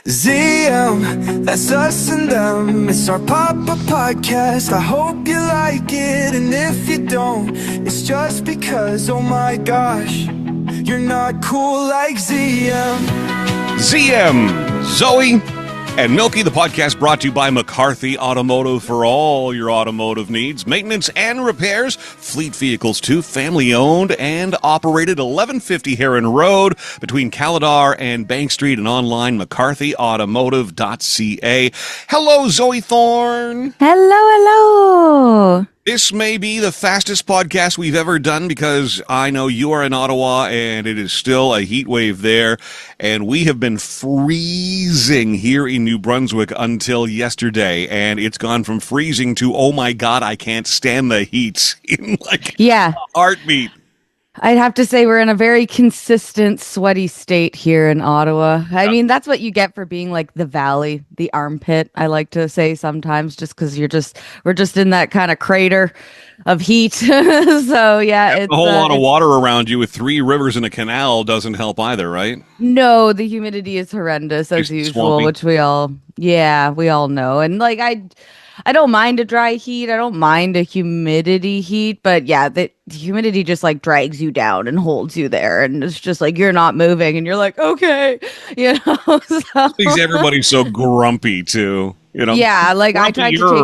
ZM, that's us and them. It's our pop-up podcast. I hope you like it, and if you don't, it's just because, oh my gosh, you're not cool like ZM. ZM, Zoe and Milky, the podcast brought to you by McCarthy Automotive for all your automotive needs, maintenance and repairs, fleet vehicles too, family owned and operated, 1150 Heron Road between Caladar and Bank Street, and online mccarthyautomotive.ca. Hello, Zoe Thorne. Hello. This may be the fastest podcast we've ever done because I know you are in Ottawa and it is still a heat wave there. And we have been freezing here in New Brunswick until yesterday. And it's gone from freezing to, oh my God, I can't stand the heat in a heartbeat. I'd have to say we're in a very consistent sweaty state here in Ottawa. I mean, that's what you get for being like the valley, the armpit, I like to say sometimes, just because we're just in that kind of crater of heat. So yeah, it's a whole lot of water around you with 3 rivers and a canal doesn't help either, right? No, the humidity is horrendous as usual, swampy. Which we all know. And like I don't mind a dry heat. I don't mind a humidity heat, but yeah, the humidity just like drags you down and holds you there, and it's just like you're not moving, and you're like, okay, you know. So. Everybody's so grumpy too, you know. Yeah, like I tried to take.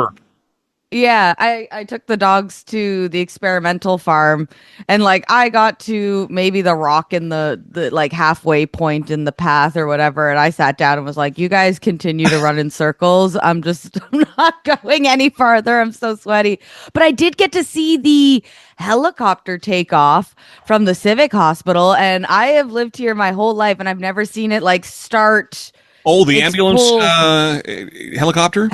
Yeah, I took the dogs to the experimental farm, and like I got to maybe the rock in the like halfway point in the path or whatever, and I sat down and was like, you guys continue to run in circles. I'm not going any farther. I'm so sweaty. But I did get to see the helicopter take off from the Civic Hospital, and I have lived here my whole life and I've never seen it like start. Oh, the ambulance helicopter?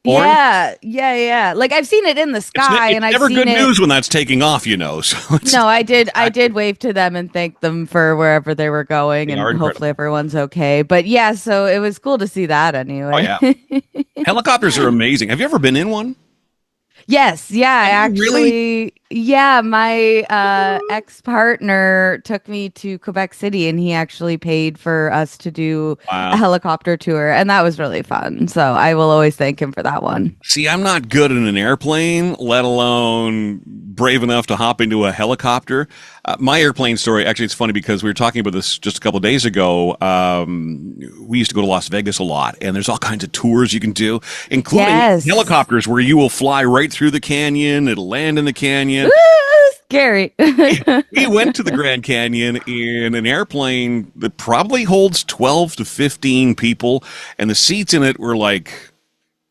Yeah. Like I've seen it in the sky, and I've never seen good news when that's taking off, you know. So no, I did wave to them and thank them for wherever they were going, and hopefully everyone's okay. But yeah, so it was cool to see that anyway. Oh yeah, helicopters are amazing. Have you ever been in one? Yes, yeah, actually, really? Yeah, my ex-partner took me to Quebec City, and he actually paid for us to do a helicopter tour, and that was really fun. So I will always thank him for that one. See, I'm not good in an airplane, let alone brave enough to hop into a helicopter. My airplane story, actually, it's funny because we were talking about this just a couple of days ago. We used to go to Las Vegas a lot, and there's all kinds of tours you can do, including helicopters where you will fly right through the canyon. It'll land in the canyon. Scary. We went to the Grand Canyon in an airplane that probably holds 12 to 15 people, and the seats in it were like,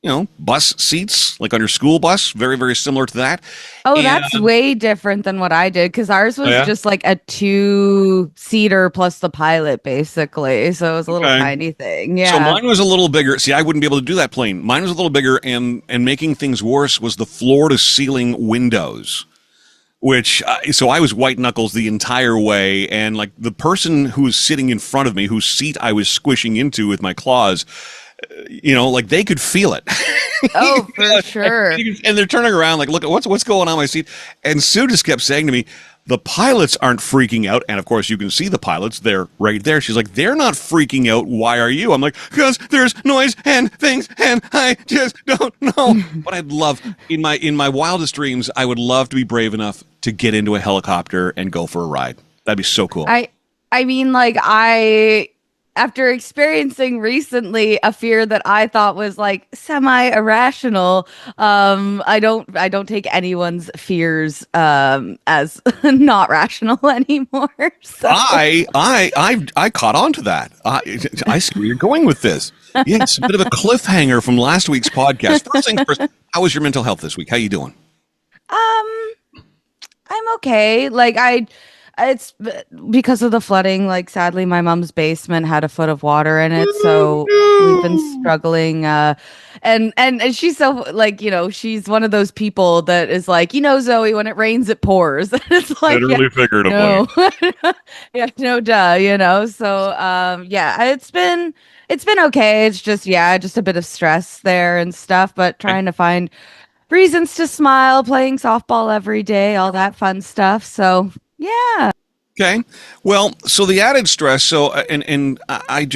you know, bus seats, like on your school bus, very, very similar to that. Oh, that's way different than what I did, because ours was just like a 2-seater plus the pilot, basically. So it was a little tiny thing. Yeah. So mine was a little bigger. See, I wouldn't be able to do that plane. Mine was a little bigger, and making things worse was the floor-to-ceiling windows. Which, so I was white knuckles the entire way, and like the person who was sitting in front of me, whose seat I was squishing into with my claws, you know, like they could feel it. Oh, for sure. And they're turning around like, look, what's going on my seat? And Sue just kept saying to me, the pilots aren't freaking out. And of course, you can see the pilots. They're right there. She's like, they're not freaking out. Why are you? I'm like, because there's noise and things, and I just don't know. But I'd love, in my wildest dreams, I would love to be brave enough to get into a helicopter and go for a ride. That'd be so cool. I mean, like after experiencing recently a fear that I thought was like semi-irrational, I don't take anyone's fears as not rational anymore. So. I caught on to that. I see where you're going with this. Yeah, it's a bit of a cliffhanger from last week's podcast. First things first, how was your mental health this week? How you doing? I'm okay. Like it's because of the flooding. Like sadly, my mom's basement had a foot of water in it, so we've been struggling. And she's so like, you know, she's one of those people that is like, you know, Zoe, when it rains, it pours. It's like literally, figuratively. No. Yeah, no, duh. You know, so yeah, it's been okay. It's just just a bit of stress there and stuff, but trying to find reasons to smile, playing softball every day, all that fun stuff. So yeah. Okay. Well, so the added stress. So, and I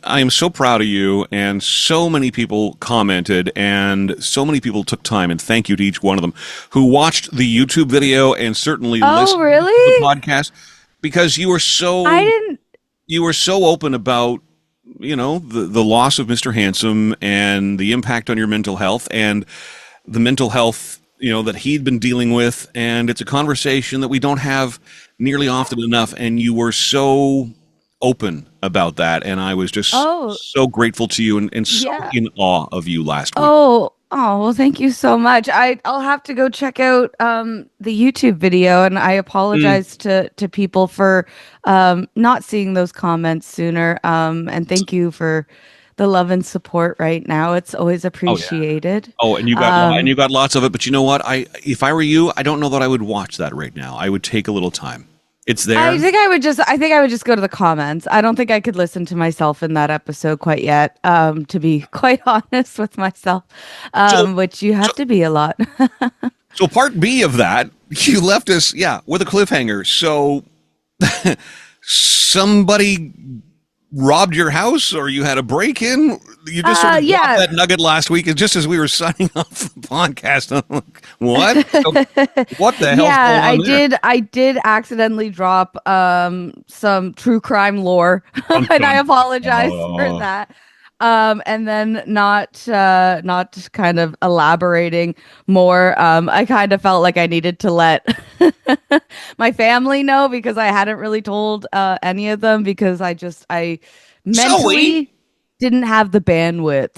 am so proud of you. And so many people commented, and so many people took time. And thank you to each one of them who watched the YouTube video and certainly Oh, listened to the really? podcast because I didn't. you were so open about the loss of Mr. Handsome and the impact on your mental health and the mental health that he'd been dealing with, and it's a conversation that we don't have nearly often enough, and you were so open about that, and I was just Oh, so grateful to you and so yeah. in awe of you last week. Oh, well, thank you so much. I'll have to go check out the YouTube video, and I Mm. apologize to people for not seeing those comments sooner. And thank you for the love and support right now. It's always Oh yeah. appreciated. Oh, and Um, you got lots of it, but you know what? If I were you, I don't know that I would watch that right now. I would take a little time. It's there. I think I would just go to the comments. I don't think I could listen to myself in that episode quite yet, to be quite honest with myself, So which you so have to be a lot. so part B of that, you left us, yeah, with a cliffhanger. So somebody robbed your house or you had a break-in. You just sort of dropped Yeah. that nugget last week, and just as we were signing off the podcast. I'm like, what? So, what the hell's Yeah, going on there? I did accidentally drop some true crime lore, Dun, and I dun. apologize for Oh, that. And then not kind of elaborating more. I kind of felt like I needed to let my family know because I hadn't really told any of them because I Zoe, mentally didn't have the bandwidth.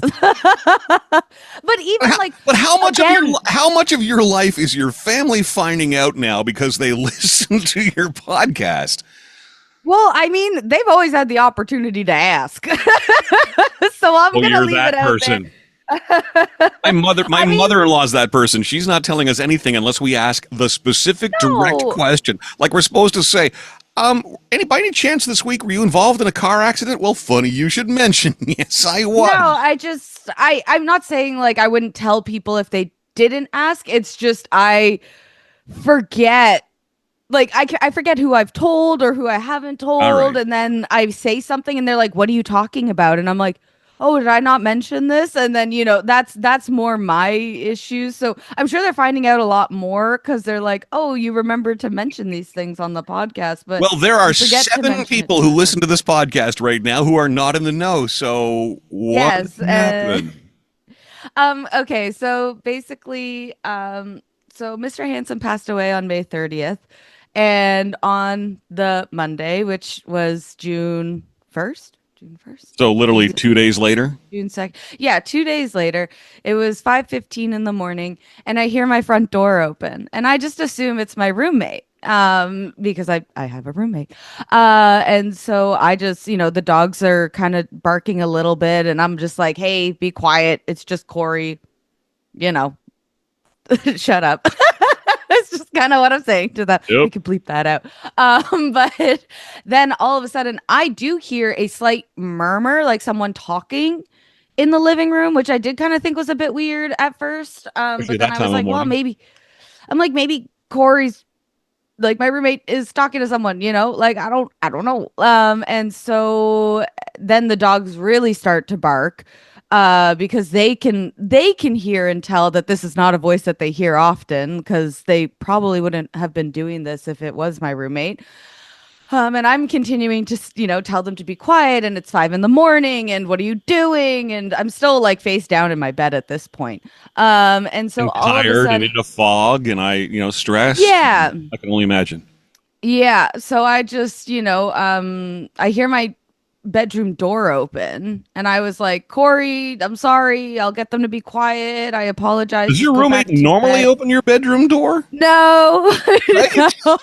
But even like but again, how much of your life is your family finding out now because they listen to your podcast? well, I mean, they've always had the opportunity to ask. So I'm Oh, gonna you're leave it that out there. person. My I mean, mother-in-law is that person. She's not telling us anything unless we ask the specific direct no, question. Like we're supposed to say, by any chance this week were you involved in a car accident? Well, funny you should mention. Yes, I no, was. I'm not saying like I wouldn't tell people if they didn't ask. It's just I forget. Like I forget who I've told or who I haven't All told, right. and then I say something and they're like, "What are you talking about?" And I'm like, "Oh, did I not mention this?" And then that's more my issues. So I'm sure they're finding out a lot more because they're like, "Oh, you remember to mention these things on the podcast, but Well, there are you forget to 7 mention it people to who others." listen to this podcast right now who are not in the know. So what Yes. happened? Okay. So basically, so Mr. Hanson passed away on May 30th, and on the Monday, which was June 1st, June 1st, So literally was it 2 days later. June 2nd? Yeah, 2 days later, it was 5:15 in the morning, and I hear my front door open, and I just assume it's my roommate. Because I have a roommate. And so I just, the dogs are kind of barking a little bit, and I'm just like, hey, be quiet. It's just Corey, you know, shut up. That's just kind of what I'm saying to them. We Yep. can bleep that out. But then all of a sudden, I do hear a slight murmur, like someone talking in the living room, which I did kind of think was a bit weird at first. Especially But then that I time was of like, well, morning. maybe Corey's like my roommate is talking to someone, like I don't know. And so then the dogs really start to bark because they can hear and tell that this is not a voice that they hear often because they probably wouldn't have been doing this if it was my roommate. And I'm continuing to, tell them to be quiet, and it's 5 in the morning, and what are you doing? And I'm still like face down in my bed at this point. And so And all of a tired and sudden, in a fog and stressed. yeah, I can only imagine. yeah. So I just, I hear my bedroom door open, and I was like, Corey, I'm sorry. I'll get them to be quiet. I apologize. Does Just your go roommate back to normally bed. open your bedroom door? No, Right? no.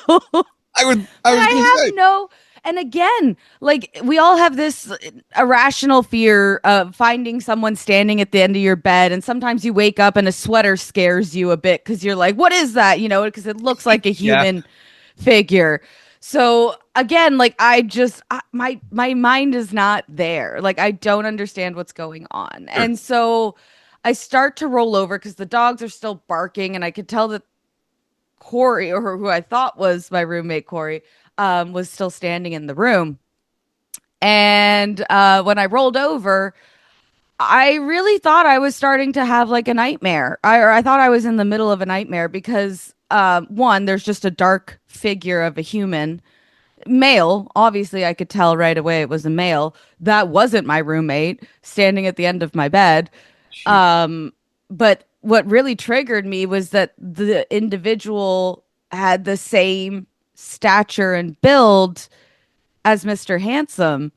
I And was I gonna have say. no, and again, like we all have this irrational fear of finding someone standing at the end of your bed. And sometimes you wake up and a sweater scares you a bit because you're like, what is that? Because it looks like a Yeah. human figure. So again, like my mind is not there. Like I don't understand what's going on. Sure. And so I start to roll over because the dogs are still barking, and I could tell that Corey, or who I thought was my roommate Corey, was still standing in the room. And when I rolled over, I really thought I was starting to have like a nightmare. I thought I was in the middle of a nightmare because one, there's just a dark figure of a human male. Obviously, I could tell right away it was a male. That wasn't my roommate standing at the end of my bed. But what really triggered me was that the individual had the same stature and build as Mr. Handsome.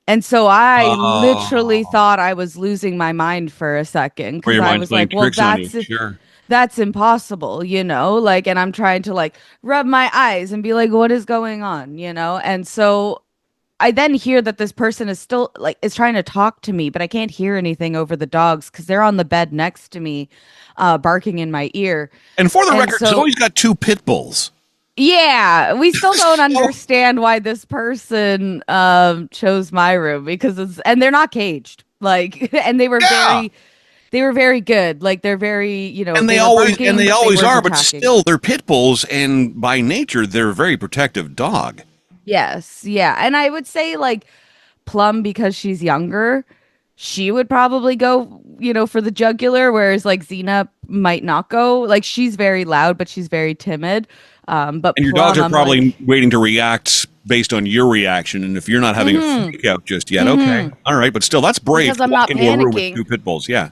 And so I literally Oh, thought I was losing my mind for a second or because your I mind's was playing like, well, tricks on you. Sure. that's impossible, like, and I'm trying to like rub my eyes and be like, what is going on, And so I then hear that this person is still like is trying to talk to me, but I can't hear anything over the dogs because they're on the bed next to me, barking in my ear. And for the And record, so Zoe's got two pit bulls. yeah, we still don't So- understand why this person chose my room because and they're not caged. Like and yeah. they were very good. Like they're very, And they were and barking, they but they always weren't are, but attacking. still they're pit bulls, and by nature they're a very protective dog. Yes, yeah. And I would say like Plum because she's younger, she would probably go, for the jugular, whereas like Xena might not go. Like she's very loud, but she's very timid. But And your dogs Plum, are I'm probably like, waiting to react based on your reaction. And if you're not having a freak out just yet, okay. All right. But still, that's brave because to I'm walk not into a room with panicking. two pit bulls. Yeah.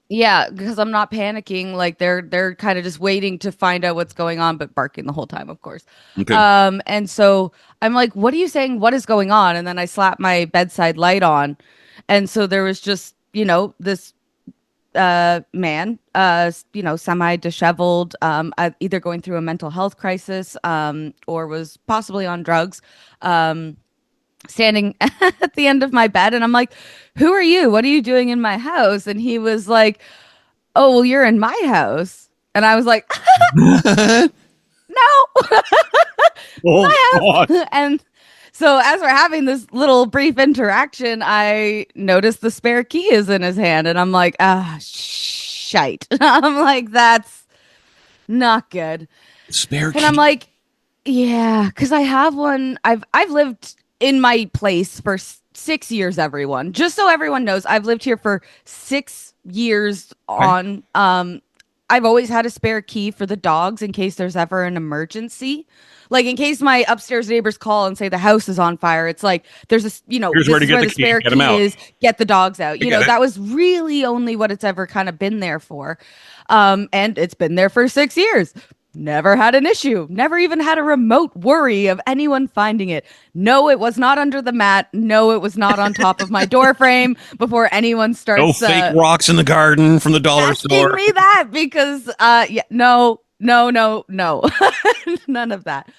Yeah, because I'm not panicking. Like they're kind of just waiting to find out what's going on, but barking the whole time, of course. Okay. And so I'm like, "What are you saying? What is going on?" And then I slap my bedside light on, and so there was just this man, semi disheveled, either going through a mental health crisis, or was possibly on drugs. Standing at the end of my bed, and I'm like, who are you? What are you doing in my house? And he was like, oh, well, you're in my house. And I was like, no, Oh, my God. house. And so as we're having this little brief interaction, I noticed the spare key is in his hand, and I'm like, shite. I'm like, that's not good. Spare And I'm key. like, yeah, because I have one. I've lived in my place for 6 years, everyone. Just so everyone knows, I've lived here for 6 years Okay. on. I've always had a spare key for the dogs in case there's ever an emergency. Like in case my upstairs neighbors call and say the house is on fire, it's like there's Here's where this to is get where the the key. spare Get them key out. is. Get the dogs out. I get it. That was really only what it's ever kind of been there for. And it's been there for 6 years. Never had an issue. Never even had a remote worry of anyone finding it. No, it was not under the mat. No, it was not on top of my door frame before anyone No starts fake rocks in the garden from the dollar asking store. me that because yeah, no, no, no, no. None of that.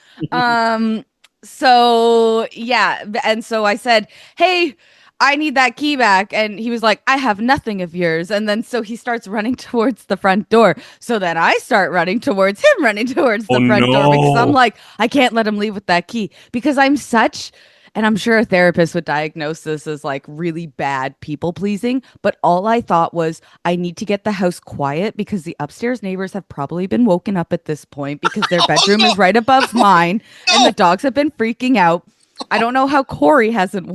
So yeah, and so I said, "Hey, I need that key back." And he was like, "I have nothing of yours." And then so he starts running towards the front door. So then I start running towards him, running towards Oh, the front door because I'm no. like, I can't let him leave with that key because I'm such, and I'm sure a therapist would diagnose this as like really bad people pleasing. But all I thought was, I need to get the house quiet because the upstairs neighbors have probably been woken up at this point because their Oh, bedroom no. is right above mine and No. the dogs have been freaking out. I don't know how Corey hasn't,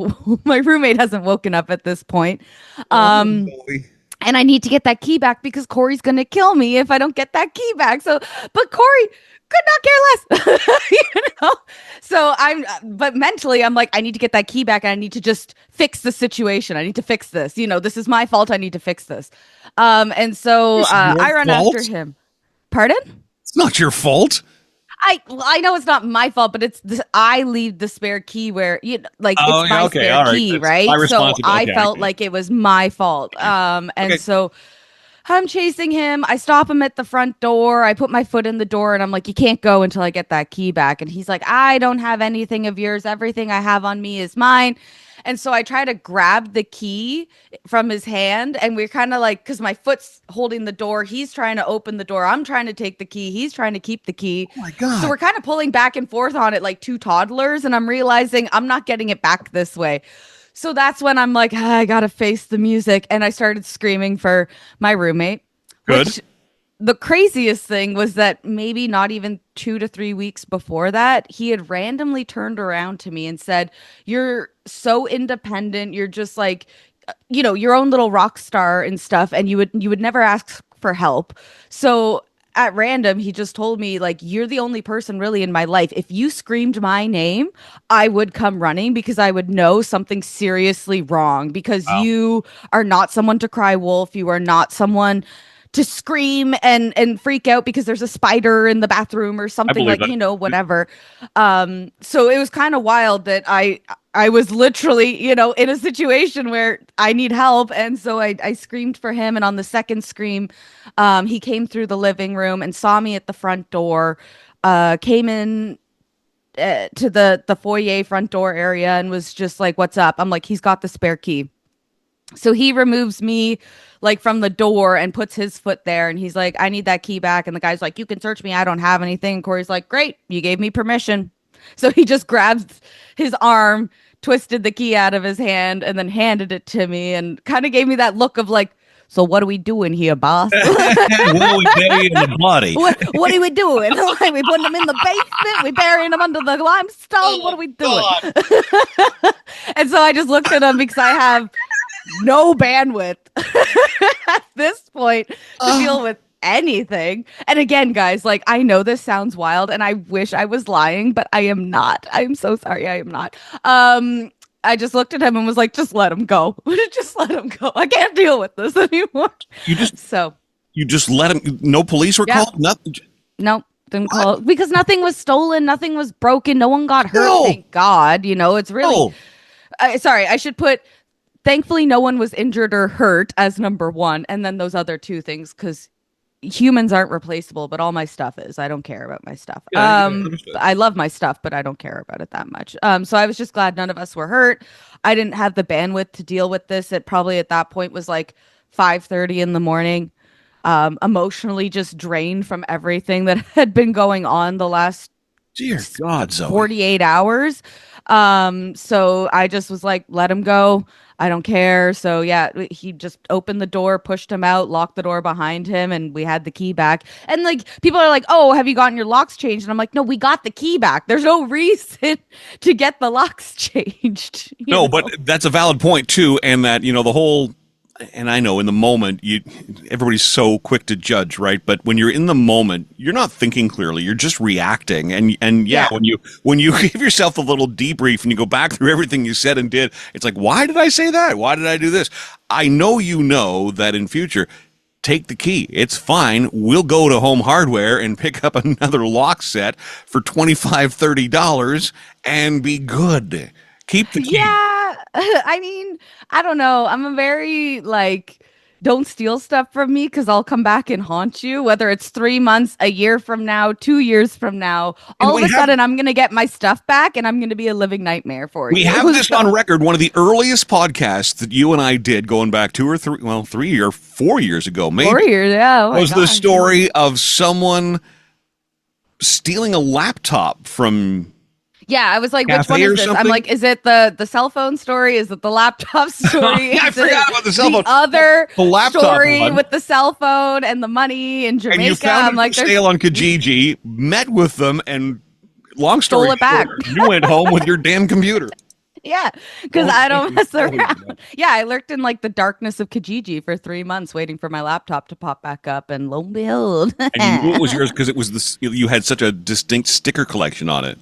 my roommate hasn't woken up at this point. Oh, Um, boy. and I need to get that key back because Corey's going to kill me if I don't get that key back. So, but Corey could not care less, you know? So but mentally, I'm like, I need to get that key back and I need to just fix the situation. I need to fix this. This is my fault. I need to fix this. And so It's your I run after fault. him. Pardon? It's not your fault. I know it's not my fault, but I leave the spare key where like Oh, it's yeah. my Okay. spare All right. key, That's my right? So responsibility. I Okay. I felt get it. like it was my fault. Okay. And so I'm chasing him. I stop him at the front door. I put my foot in the door and I'm like, you can't go until I get that key back. And he's like, I don't have anything of yours. Everything I have on me is mine. And so I try to grab the key from his hand, and we're kind of like, because my foot's holding the door, he's trying to open the door. I'm trying to take the key. He's trying to keep the key. Oh, my So God. we're kind of pulling back and forth on it like two toddlers. And I'm realizing I'm not getting it back this way. So that's when I'm like, I gotta face the music. And I started screaming for my roommate, Good. which the craziest thing was that maybe not even 2 to 3 weeks before that, he had randomly turned around to me and said, "You're so independent. You're just like, your own little rock star and stuff, and you would never ask for help." So at random, he just told me, like, "You're the only person really in my life. If you screamed my name, I would come running because I would know something seriously wrong because Wow. you are not someone to cry wolf. You are not someone to scream and freak out because there's a spider in the bathroom or I something, believe like, that. whatever." So it was kind of wild that I was literally, in a situation where I need help. And so I screamed for him. And on the second scream, he came through the living room and saw me at the front door, came in to the foyer front door area and was just like, "What's up?" I'm like, "He's got the spare key." So he removes me like from the door and puts his foot there, and he's like, "I need that key back." And the guy's like, "You can search me. I don't have anything." And Corey's like, "Great. You gave me permission." So he just grabs his arm, twisted the key out of his hand, and then handed it to me and kind of gave me that look of like, "So what are we doing here, boss?" Well, we burying the body. What are we doing? Like, we putting him in the basement? We burying him under the limestone? What are we doing? And so I just looked at him because I have no bandwidth at this point to deal with anything. And again, guys, like, I know this sounds wild and I wish I was lying, but I am not. I'm so sorry, I am not. I just looked at him and was like, "Just let him go." Just let him go. I can't deal with this anymore. You just So you just let him. No police were Yeah. called. Nothing. nope, didn't call because nothing was stolen, nothing was broken, no one got hurt, No. thank God. It's really No. sorry, I should put thankfully no one was injured or hurt as number one, and then those other two things, because humans aren't replaceable, but all my stuff is. I don't care about my stuff. Yeah, understood. I love my stuff, but I don't care about it that much. So I was just glad none of us were hurt. I didn't have the bandwidth to deal with this. It probably at that point was like 5:30 in the morning. Emotionally just drained from everything that had been going on the last Dear God, Zoe. 48 hours. So I just was like, "Let him go. I don't care." So yeah, he just opened the door, pushed him out, locked the door behind him, and we had the key back. And like, people are like, "Oh, have you gotten your locks changed?" And I'm like, "No, we got the key back. There's no reason to get the locks changed." No, but that's a valid point too, and that the whole. And I know in the moment, everybody's so quick to judge, right? But when you're in the moment, you're not thinking clearly. You're just reacting. And yeah, when you give yourself a little debrief and you go back through everything you said and did, it's like, why did I say that? Why did I do this? I know that in future, take the key. It's fine. We'll go to Home Hardware and pick up another lock set for $25-$30 and be good. Keep the key. Yeah, I mean, I don't know. I'm a very like, don't steal stuff from me because I'll come back and haunt you, whether it's 3 months, a year from now, 2 years from now. All of a sudden, I'm going to get my stuff back and I'm going to be a living nightmare for you. We have this on record. One of the earliest podcasts that you and I did going back 3 or 4 years ago, maybe. 4 years, yeah. Oh my was the gosh. story of someone stealing a laptop from. Yeah, I was like, which Cafe one or is this? I'm something? like, is it the cell phone story? Is it the laptop story? Yeah, I Is it forgot about the cell phone. The other The laptop story one. with the cell phone and the money in Jamaica. And you found I'm it like, for sale on Kijiji, met with them, and long story Stole it back. short, you went home with your damn computer. yeah, because Oh, I don't mess thank you. around. Yeah, I lurked in like the darkness of Kijiji for 3 months, waiting for my laptop to pop back up, and lo and behold, And you knew it was yours because it was this. You had such a distinct sticker collection on it.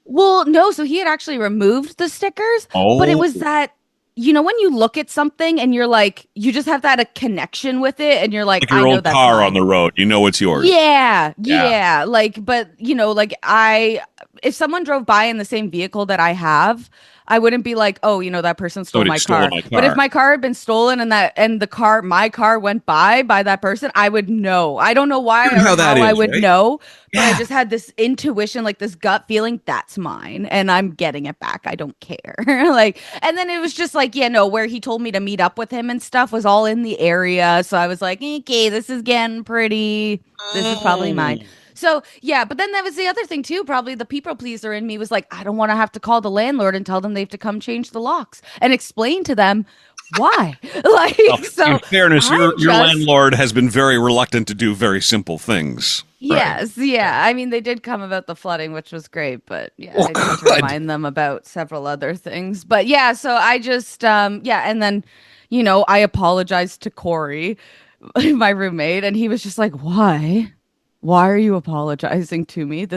Well, no, so he had actually removed the stickers, but it was Oh. that, when you look at something and you're like, you just have that a connection with it, and you're like, Like your I know old that's car mine. on the road, you know it's yours. Yeah, Yeah. yeah. Like, but like if someone drove by in the same vehicle that I have, I wouldn't be like, "Oh, that person stole Somebody my stole car." my But if car. my car had been stolen and my car went by that person, I would know. I don't know why Weird or how that I is, would right? know, but Yeah. I just had this intuition, like this gut feeling, that's mine, and I'm getting it back. I don't care. Like, and then it was just like, where he told me to meet up with him and stuff was all in the area, so I was like, "Okay, this is getting pretty. This is probably mine." So yeah, but then that was the other thing too. Probably the people pleaser in me was like, I don't want to have to call the landlord and tell them they have to come change the locks and explain to them why? Like, Well, so in fairness, I'm your just- landlord has been very reluctant to do very simple things. Right. Yes, yeah. I mean, they did come about the flooding, which was great, but yeah, Well, I need to good. remind them about several other things. But yeah, so I just yeah, and then, I apologized to Corey, my roommate, and he was just like, "Why? Why are you apologizing to me?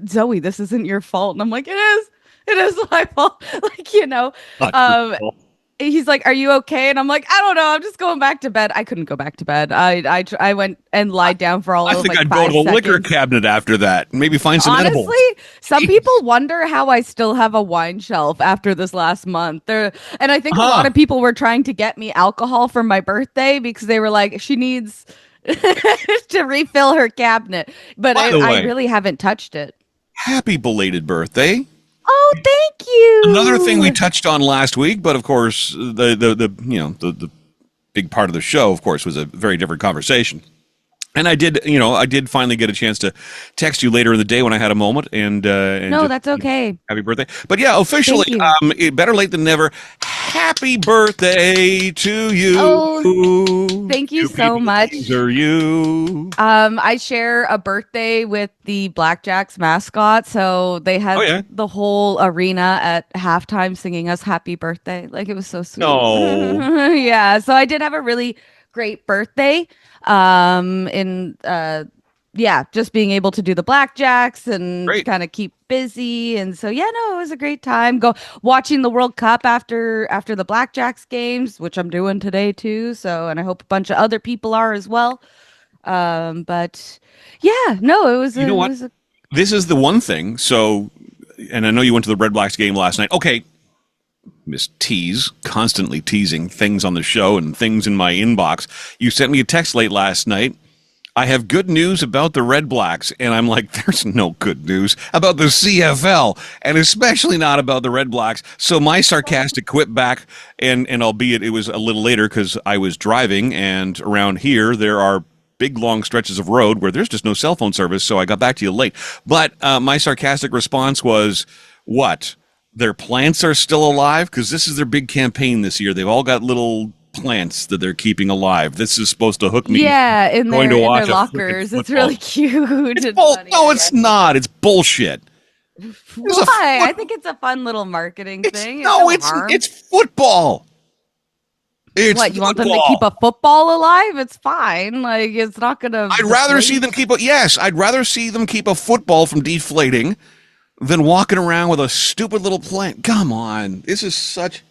Zoe, this isn't your fault." And I'm like, "It is. It is my fault." Like, Not your um fault. he's like, "Are you okay?" And I'm like, "I don't know. I'm just going back to bed." I couldn't go back to bed. I went and lied down for all I of think like I'd go 5 to the liquor seconds. cabinet after that. Maybe find some edibles. Honestly, some people wonder how I still have a wine shelf after this last month. And I think a lot of people were trying to get me alcohol for my birthday because they were like, she needs to refill her cabinet. But By the I way, really haven't touched it. happy belated birthday. Oh, thank you. Another thing we touched on last week, but of course the big part of the show, of course, was a very different conversation. And I did finally get a chance to text you later in the day when I had a moment. And No, that's okay. Happy birthday! But yeah, officially, Thank better late than never. Happy birthday to you! Oh, thank you so much. These are you? I share a birthday with the Blackjacks mascot, so they had Oh, yeah? the whole arena at halftime singing us happy birthday. Like, it was so sweet. No. Yeah, so I did have a really great birthday. Yeah, just being able to do the Blackjacks and Great. kind of keep busy. And so yeah, no, it was a great time. Go watching the World Cup after the Blackjacks games, which I'm doing today too. So, and I hope a bunch of other people are as well. But yeah, no, it was You know what? This is the one thing. So, and I know you went to the Redblacks game last night. Okay, Miss Tease, constantly teasing things on the show and things in my inbox. You sent me a text late last night. I have good news about the Redblacks, and I'm like, there's no good news about the CFL, and especially not about the Redblacks. So my sarcastic quip back, and albeit it was a little later because I was driving, and around here there are big long stretches of road where there's just no cell phone service, so I got back to you late. But my sarcastic response was, what? Their plants are still alive? Because this is their big campaign this year. They've all got little plants that they're keeping alive. This is supposed to hook me. Yeah, in going their, to in watch their a lockers. freaking It's really cute. It's and funny. no, it's not. It's bullshit. Why? I think it's a fun little marketing thing. It's football. It's what, you want them to football. keep a football alive? It's fine. Like, it's not gonna. I'd rather see them keep I'd rather see them keep a football from deflating than walking around with a stupid little plant. Come on, this is such.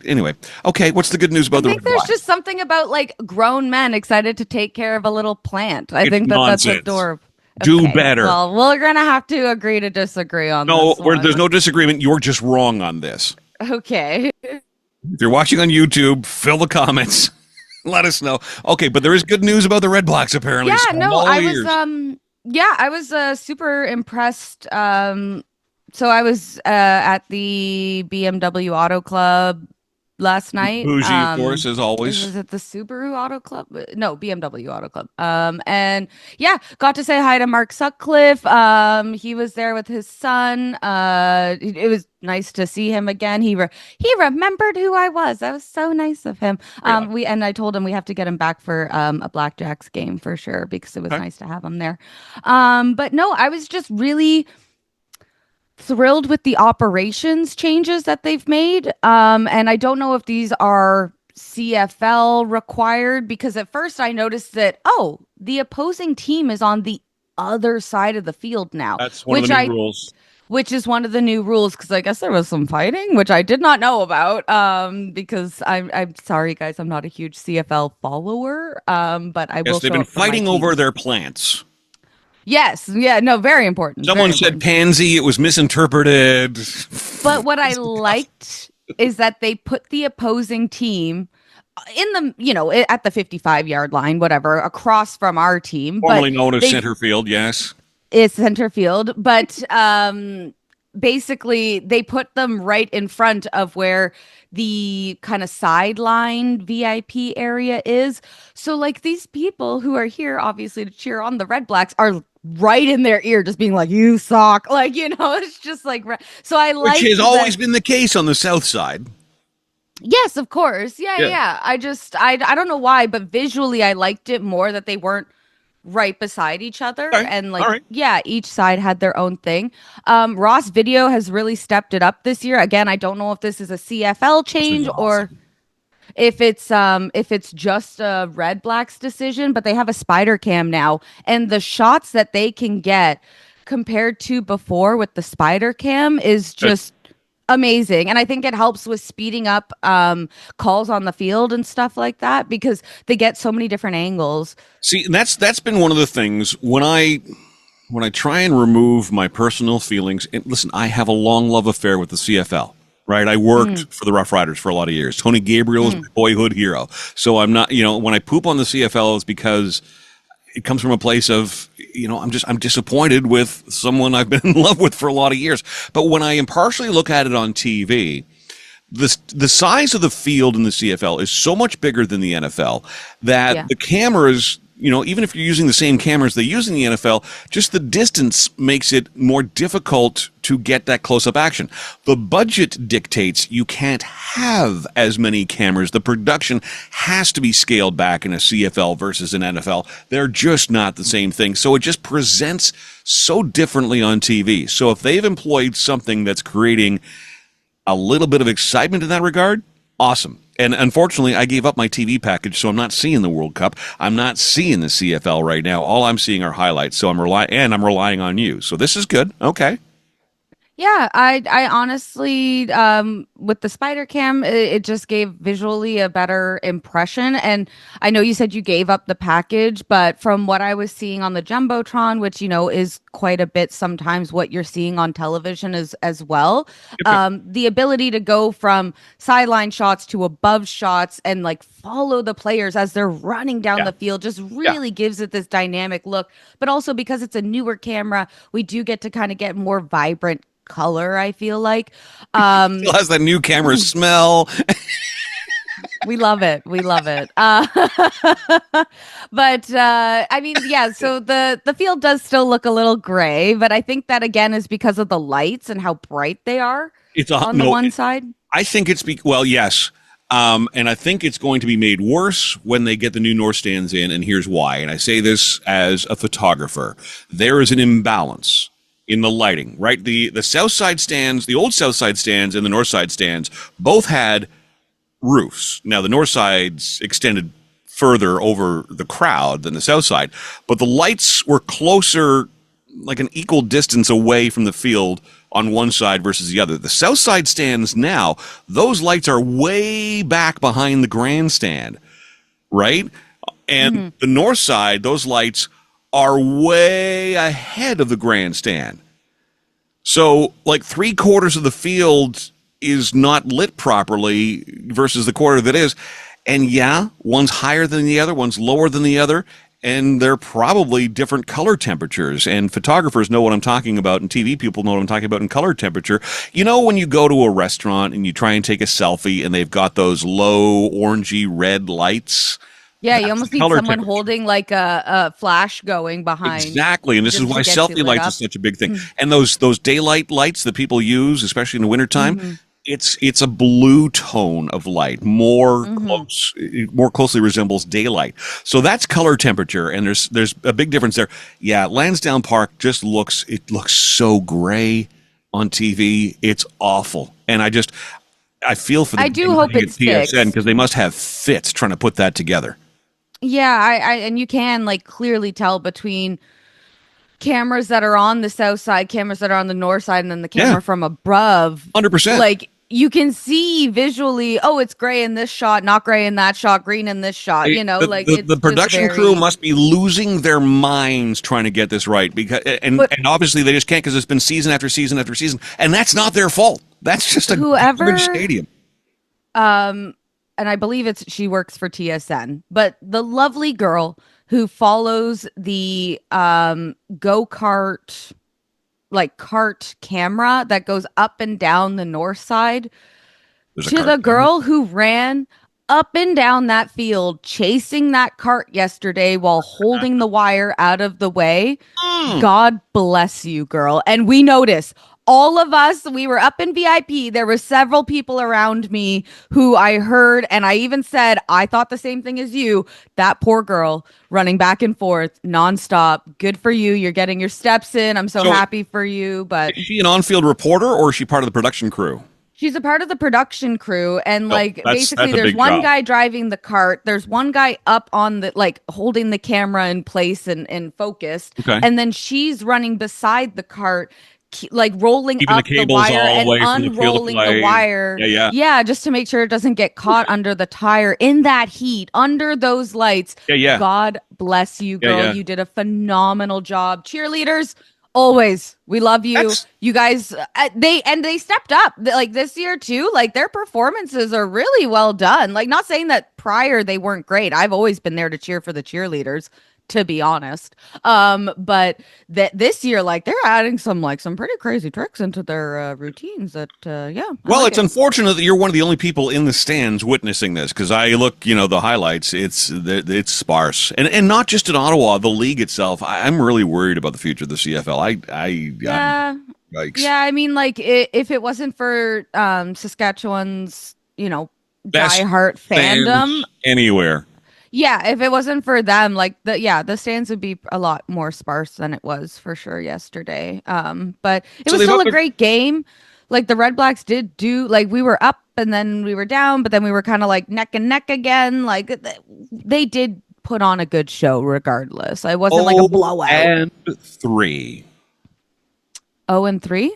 Anyway. Okay, what's the good news about I think there's just something about like grown men excited to take care of a little plant. I think that's adorable. Do better. Well, we're gonna have to agree to disagree on this. No, there's no disagreement. You're just wrong on this. Okay. If you're watching on YouTube, fill the comments. Let us know. Okay, but there is good news about the Redblacks apparently. Yeah, so no, all I ears. was I was super impressed. So I was at the BMW Auto Club last night. Bougie, of course, as always. Was it the Subaru Auto Club? No, BMW Auto Club. And yeah, got to say hi to Mark Sutcliffe. He was there with his son. It was nice to see him again. He remembered who I was. That was so nice of him. Yeah. I told him we have to get him back for a Blackjacks game for sure because it was nice to have him there. But no, I was just really thrilled with the operations changes that they've made. And I don't know if these are CFL required because at first I noticed that, the opposing team is on the other side of the field now. That's one of the new rules. Which is one of the new rules because I guess there was some fighting, which I did not know about. Because I'm sorry, guys, I'm not a huge CFL follower. But I will. Yes, they've been fighting over their plants. Yes. Yeah. No, very important. Someone said pansy. It was misinterpreted. But what I liked is that they put the opposing team in the, at the 55-yard line, whatever, across from our team. Formerly known as center field, yes. It's center field. But basically, they put them right in front of where the kind of sideline VIP area is. So, like, these people who are here, obviously, to cheer on the Redblacks are right in their ear, just being like, "You suck!" Like, it's just like. So I like which has always been the case on the South Side. Yes, of course. Yeah, Yeah. yeah. I don't know why, but visually I liked it more that they weren't right beside each other All right. and All like right. yeah, each side had their own thing. Ross Video has really stepped it up this year. Again, I don't know if this is a CFL This is change or awesome. if it's just a Redblacks decision, but they have a spider cam now and the shots that they can get compared to before with the spider cam is Good. just amazing. And I think it helps with speeding up calls on the field and stuff like that because they get so many different angles. See, and that's been one of the things when I try and remove my personal feelings. And listen, I have a long love affair with the CFL. Right, I worked for the Rough Riders for a lot of years. Tony Gabriel is my boyhood hero. So I'm not, when I poop on the CFL, it's because it comes from a place of, I'm disappointed with someone I've been in love with for a lot of years. But when I impartially look at it on TV, the size of the field in the CFL is so much bigger than the NFL that Yeah. the cameras, even if you're using the same cameras they use in the NFL, just the distance makes it more difficult to get that close-up action. The budget dictates you can't have as many cameras. The production has to be scaled back in a CFL versus an NFL. They're just not the same thing. So it just presents so differently on TV. So if they've employed something that's creating a little bit of excitement in that regard, awesome. And unfortunately, I gave up my TV package, so I'm not seeing the World Cup. I'm not seeing the CFL right now. All I'm seeing are highlights. So I'm relying on you. So this is good. Okay. Yeah, I honestly with the spider cam it just gave visually a better impression and I know you said you gave up the package but from what I was seeing on the Jumbotron which is quite a bit sometimes what you're seeing on television as well the ability to go from sideline shots to above shots and like follow the players as they're running down Yeah. the field just Yeah. really gives it this dynamic look but also because it's a newer camera we do get to kind of get more vibrant color I feel like Still has that new camera smell. we love it but I mean yeah so the field does still look a little gray but I think that again is because of the lights and how bright they are It's on the one side. I think well, yes. And I think it's going to be made worse when they get the new North stands in, and here's why. And I say this as a photographer. There is an imbalance in the lighting, right? The south side stands, the old south side stands and the north side stands both had roofs. Now the north side's extended further over the crowd than the south side, but the lights were closer, like an equal distance away from the field on one side versus the other. The south side stands now, those lights are way back behind the grandstand, right? And the north side, those lights are way ahead of the grandstand. So, like 3/4 of the field is not lit properly versus the quarter that is. And yeah, one's higher than the other, one's lower than the other, and they're probably different color temperatures. And photographers know what I'm talking about, and TV people know what I'm talking about in color temperature. When you go to a restaurant and you try and take a selfie and they've got those low orangey red lights. Yeah, you That's almost the need color someone temperature. holding like a flash going behind. Exactly, and this is just to why get you selfie lit lights up. is such a big thing. And those daylight lights that people use, especially in the wintertime, it's a blue tone of light, more closely resembles daylight. So that's color temperature, and there's a big difference there. Yeah, Lansdowne Park just looks so gray on TV. It's awful, and I feel for the I do hope at it's TSN fixed. because they must have fits trying to put that together. Yeah, I and you can like clearly tell between cameras that are on the south side, cameras that are on the north side, and then the camera Yeah. from above. 100%. Like you can see visually, oh, it's gray in this shot, not gray in that shot, green in this shot. The production crew must be losing their minds trying to get this right because and obviously they just can't because it's been season after season after season, and that's not their fault. That's just a Whoever- stadium. and I believe she works for TSN, but the lovely girl who follows the go-kart cart camera that goes up and down the north side There's a to cart the camera. girl who ran up and down that field chasing that cart yesterday while holding the wire out of the way. God bless you, girl. And we notice all of us, we were up in VIP. There were several people around me who I heard, and I even said, I thought the same thing as you. That poor girl running back and forth nonstop. Good for you. You're getting your steps in. I'm so happy for you. But is she an on-field reporter or is she part of the production crew? she's a part of the production crew, and basically that's a there's big one job. guy driving the cart. There's one guy up on the holding the camera in place and focused. Okay. And then she's running beside the cart, rolling Keeping up the the cables wire all the and way from the field of unrolling play. the wire. Yeah. Just to make sure it doesn't get caught under the tire in that heat, under those lights. Yeah. God bless you, girl. Yeah. You did a phenomenal job. Cheerleaders, always, we love you. You guys, they stepped up this year too. Their performances are really well done. Not saying that prior they weren't great. I've always been there to cheer for the cheerleaders, to be honest. But that this year, they're adding some pretty crazy tricks into their routines. Well, it's unfortunate that you're one of the only people in the stands witnessing this, because I look, the highlights. It's sparse, and not just in Ottawa, the league itself. I'm really worried about the future of the CFL. Yikes. Yeah. I mean, if it wasn't for Saskatchewan's, Best diehard fandom anywhere. Yeah, if it wasn't for them, the stands would be a lot more sparse than it was for sure yesterday. But it was still a great game. The Redblacks did do, we were up and then we were down, but then we were kind of neck and neck again. They did put on a good show regardless. It wasn't a blowout. 0-3. 0-3?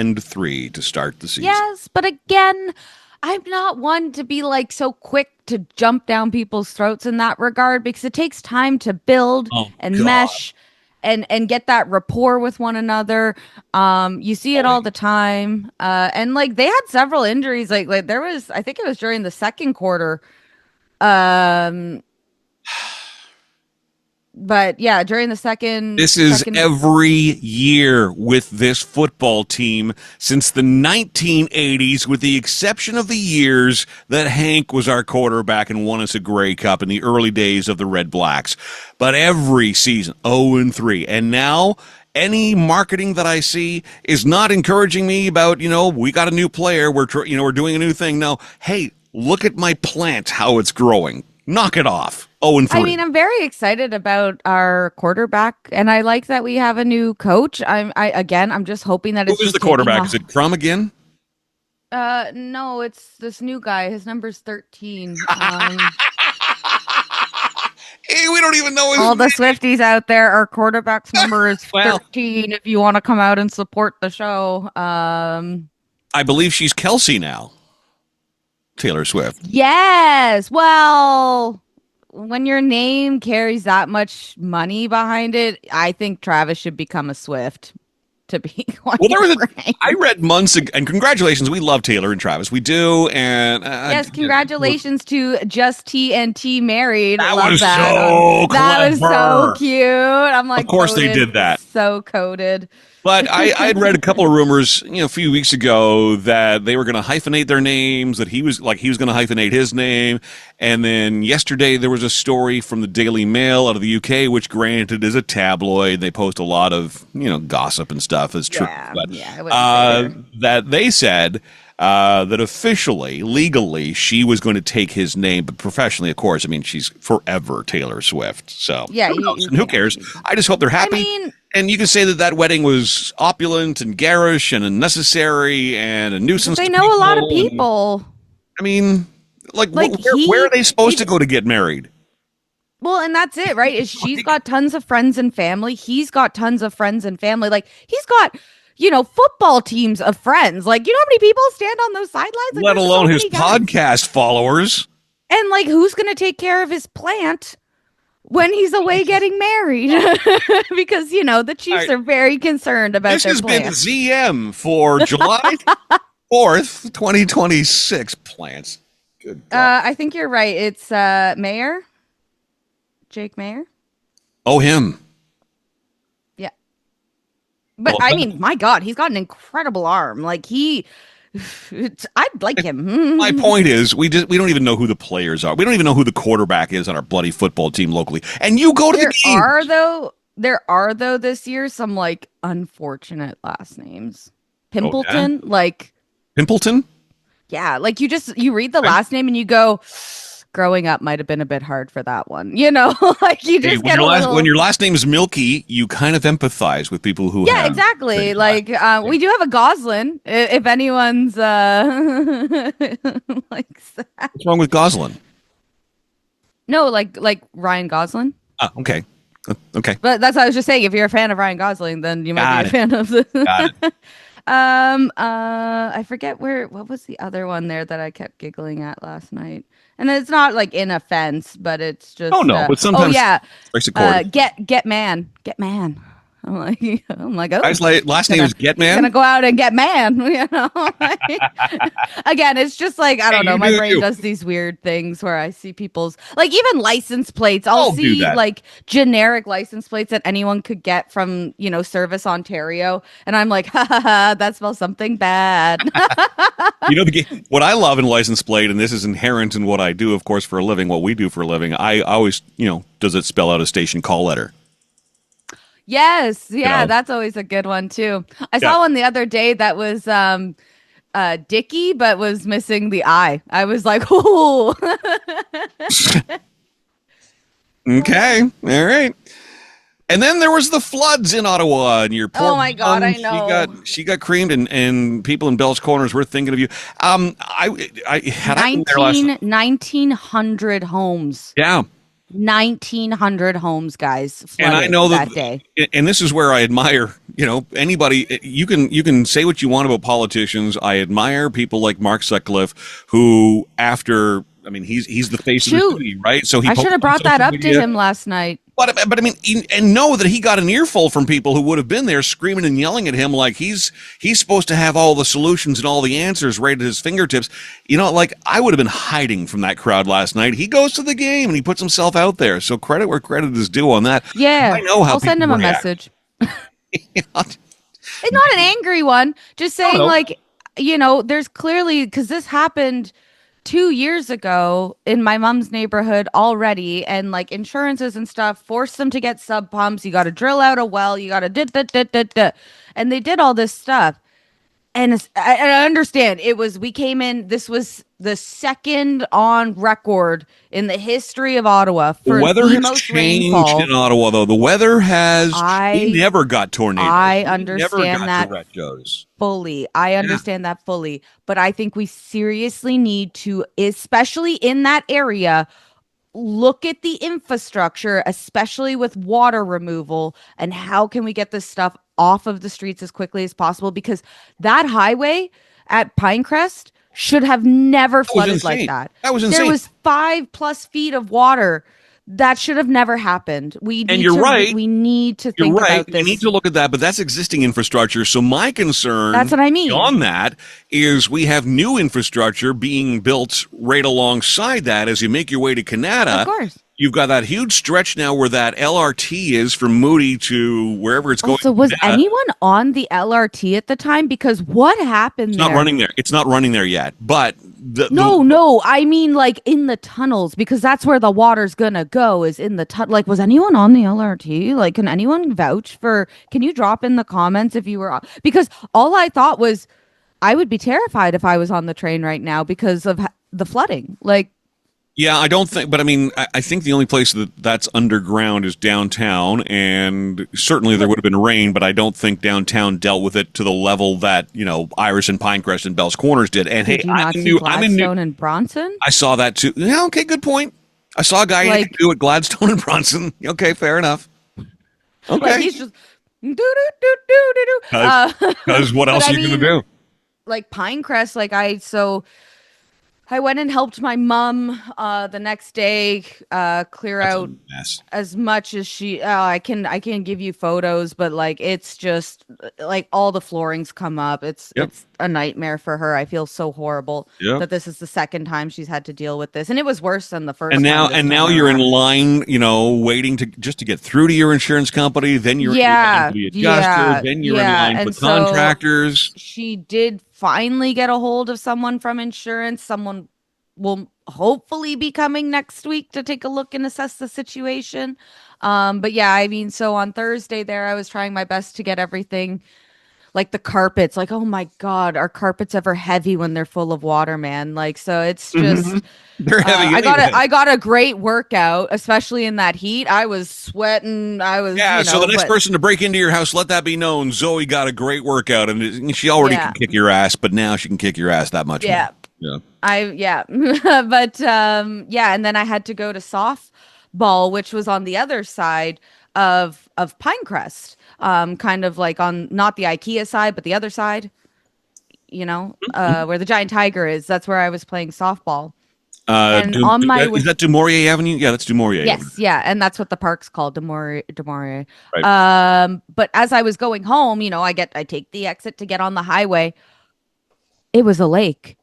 0-3 to start the season. Yes, but again, I'm not one to be so quick to jump down people's throats in that regard, because it takes time to build and mesh and get that rapport with one another. You see it all the time. And they had several injuries. There was, I think it was during the second quarter. But yeah, during the second. This is every year with this football team since the 1980s, with the exception of the years that Hank was our quarterback and won us a Grey Cup in the early days of the Redblacks. But every season, 0-3. And now any marketing that I see is not encouraging me about, we got a new player, we're doing a new thing. No, hey, look at my plant, how it's growing. Knock it off. 0-3. I mean, I'm very excited about our quarterback, and I like that we have a new coach. I'm just hoping that it's. Who is the quarterback? Is it Crum again? No, it's this new guy. His number's 13. Hey, we don't even know his all the name. Swifties out there, our quarterback's number is 13. If you want to come out and support the show, I believe she's Kelsey now. Taylor Swift. Yes. Well, when your name carries that much money behind it, I think Travis should become a Swift. To be quite frank. I read months ago, and congratulations, we love Taylor and Travis. We do, and yes, congratulations to Just T and T married. That Love was that. so clever. That was so cute. I'm like, of course they did that. So coded. But I had read a couple of rumors, a few weeks ago that they were going to hyphenate their names, that he was going to hyphenate his name. And then yesterday there was a story from the Daily Mail out of the UK, which granted is a tabloid. They post a lot of, gossip and stuff. It's true. But, that they said that officially, legally, she was going to take his name, but professionally, of course, she's forever Taylor Swift. So yeah, who cares? I just hope they're happy. And you can say that wedding was opulent and garish and unnecessary and a nuisance. They know a lot of people. Where are they supposed to go to get married? Well, and that's it, right? She's got tons of friends and family. He's got tons of friends and family. He's got, football teams of friends. You know how many people stand on those sidelines? Let alone his podcast followers. And who's going to take care of his plant when he's away getting married? Because, the Chiefs are very concerned about their plant. This has been ZM for July 4th, 2026 plants. Good God. I think you're right. It's Mayer. Jake Mayer. Oh, him. Yeah. But my God, he's got an incredible arm. I'd like him. My point is, we don't even know who the players are. We don't even know who the quarterback is on our bloody football team locally. And you go to the game. there are though this year some like unfortunate last names. Oh, yeah? Pimpleton, like Pimpleton? yeah, like you read the last name and you go, growing up might have been a bit hard for that one. You know, like you Hey, just get a little. when your last name is Milky, you kind of empathize with people who Yeah, have exactly. Like we do have a Goslin. If anyone's likes that. What's wrong with Goslin? No, like Ryan Gosling. Ah, okay. Okay. But that's what I was just saying. If you're a fan of Ryan Gosling, then you might Got be a it. fan of the. Got it. I forget what was the other one there that I kept giggling at last night. And it's not like in offense, but it's just Oh, no, but sometimes oh yeah. strikes a chord. Get man. I'm like, oh, Guy's last name is Getman. Gonna go out and get man, you know. Again, it's just like I don't know. My brain does these weird things where I see people's like even license plates. I'll see like generic license plates that anyone could get from Service Ontario, and I'm like, ha ha ha, that smells something bad. What I love in license plate, and this is inherent in what I do, of course, for a living. What we do for a living, I always, does it spell out a station call letter? Yes, yeah, that's always a good one too. I saw one the other day that was Dickie, but was missing the I. I was like, oh. Okay, all right. And then there was the floods in Ottawa, and your poor oh my God, I know she got creamed, and people in Bell's Corners were thinking of you. I had 1900 homes. Yeah. 1900 homes, guys, and I know that day. And this is where I admire, anybody. You can say what you want about politicians. I admire people like Mark Sutcliffe, who after, he's the face of the city, right? So I should have brought that up to him last night. But and know that he got an earful from people who would have been there screaming and yelling at him like he's supposed to have all the solutions and all the answers right at his fingertips. Like I would have been hiding from that crowd last night. He goes to the game and he puts himself out there. So credit where credit is due on that. Yeah, I know how I'll send him a message. It's not an angry one. Just saying, there's clearly because this happened 2 years ago in my mom's neighborhood already, and like insurances and stuff forced them to get sub pumps. You got to drill out a well. You got to and they did all this stuff. And I understand we came in. This was the second on record in the history of Ottawa for the weather has most changed rainfall. in Ottawa, though. The weather has. We never got tornadoes. I understand that fully. I understand that fully, but I think we seriously need to, especially in that area, look at the infrastructure, especially with water removal, and how can we get this stuff off of the streets as quickly as possible, because that highway at Pinecrest should have never flooded like that. That was insane. There was 5+ feet of water. That should have never happened. Right. We need to think about this. We need to look at that, but that's existing infrastructure. So my concern, that's what I mean, on that is we have new infrastructure being built right alongside that as you make your way to Canada. Of course. You've got that huge stretch now where that LRT is from Moody to wherever it's going. So was anyone on the LRT at the time? Because what happened there? It's not running there. It's not running there yet. But no. I mean, like in the tunnels, because that's where the water's gonna go. Is in the tunnel. Like, was anyone on the LRT? Like, can anyone vouch for? Can you drop in the comments if you were on? Because all I thought was, I would be terrified if I was on the train right now because of the flooding. Like. Yeah, I don't think, but I think the only place that's underground is downtown, and certainly there would have been rain, but I don't think downtown dealt with it to the level that, Iris and Pinecrest and Bell's Corners did. And did you not see Gladstone and Bronson? I saw that too. Yeah, okay, good point. I saw a guy do it, Gladstone and Bronson. Okay, fair enough. Okay. Like he's just do. Because what else are you going to do? Like Pinecrest, I went and helped my mom the next day clear out as much as she. I can give you photos, but it's just all the floorings come up. It's a nightmare for her. I feel so horrible that this is the second time she's had to deal with this, and it was worse than the first. And now you're in line, waiting to get through to your insurance company. Then you're in line to be adjusted. Then you're in line for contractors. She did finally get a hold of someone from insurance. Someone will hopefully be coming next week to take a look and assess the situation. But yeah, I mean, so on Thursday there, I was trying my best to get everything, like the carpets, like, oh my God, are carpets ever heavy when they're full of water, man? Like, so it's just, They're heavy I got a great workout, especially in that heat. I was sweating. I was, Yeah, you know, so the next but person to break into your house, let that be known. Zoe got a great workout, and she already Yeah. can kick your ass, but now she can kick your ass that much yeah, more. but yeah, and then I had to go to softball, which was on the other side of Pinecrest, kind of like on not the IKEA side, but the other side, you know, where the giant tiger is. That's where I was playing softball. And on my way, Is that Du Maurier Avenue? Yeah, that's Du Maurier Avenue. yes, yeah, and that's what the park's called, Demore. Right. But as I was going home, you know, I take the exit to get on the highway. It was a lake.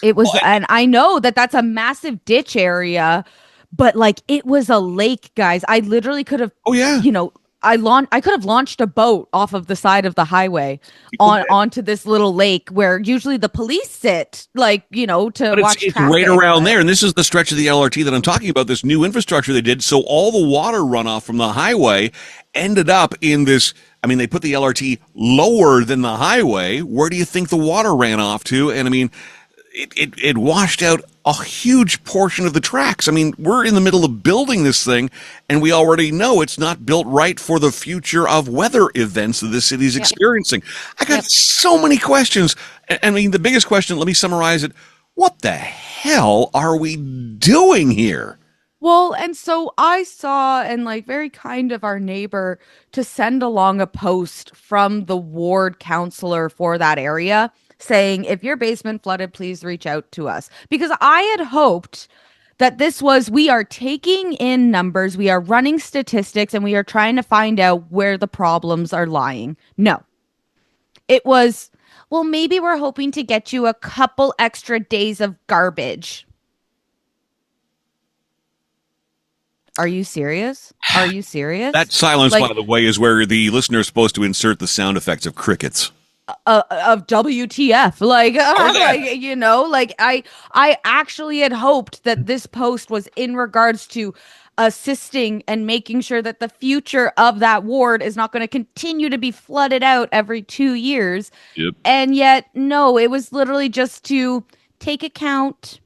It was, and I know that that's a massive ditch area, but like it was a lake, guys. I literally could have, Oh, yeah. you know, I could have launched a boat off of the side of the highway onto this little lake where usually the police sit, like, you know, to But watch it's traffic. right around there, and this is the stretch of the LRT that I'm talking about, this new infrastructure they did, so all the water runoff from the highway ended up in this. I mean, they put the LRT lower than the highway. Where do you think the water ran off to? And I mean, it washed out a huge portion of the tracks. I mean, we're in the middle of building this thing, and we already know it's not built right for the future of weather events that the city's experiencing. I got so many questions. I mean, the biggest question, let me summarize it. What the hell are we doing here? Well, and so I saw, and like very kind of our neighbor to send along a post from the ward counselor for that area saying, if your basement flooded, please reach out to us. Because I had hoped that we are taking in numbers, we are running statistics, and we are trying to find out where the problems are lying. No. It was, well, maybe we're hoping to get you a couple extra days of garbage. Are you serious? Are you serious? That silence, Like, by the way, is where the listener is supposed to insert the sound effects of crickets. of WTF, like, that. like, you know, like I actually had hoped that this post was in regards to assisting and making sure that the future of that ward is not going to continue to be flooded out every 2 years. Yep. And yet, no, it was literally just to take account.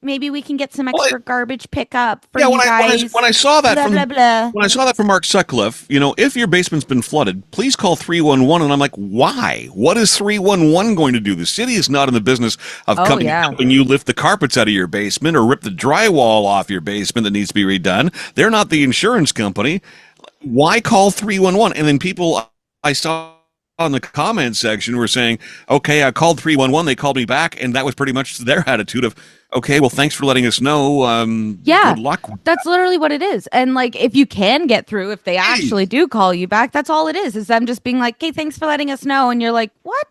Maybe we can get some extra garbage pickup for you guys. When I saw that blah, from blah, blah. when I saw that from Mark Sutcliffe, you know, if your basement's been flooded, please call 311. And I'm like, why? What is 311 going to do? The city is not in the business of helping you lift the carpets out of your basement or rip the drywall off your basement that needs to be redone. They're not the insurance company. Why call 311? And then people I saw on the comment section were saying, okay, I called 311, they called me back, and that was pretty much their attitude of, okay, well, thanks for letting us know. Good luck with that's literally what it is. And like, if you can get through, if they actually do call you back, that's all it is them just being like, hey, thanks for letting us know. And you're like, what?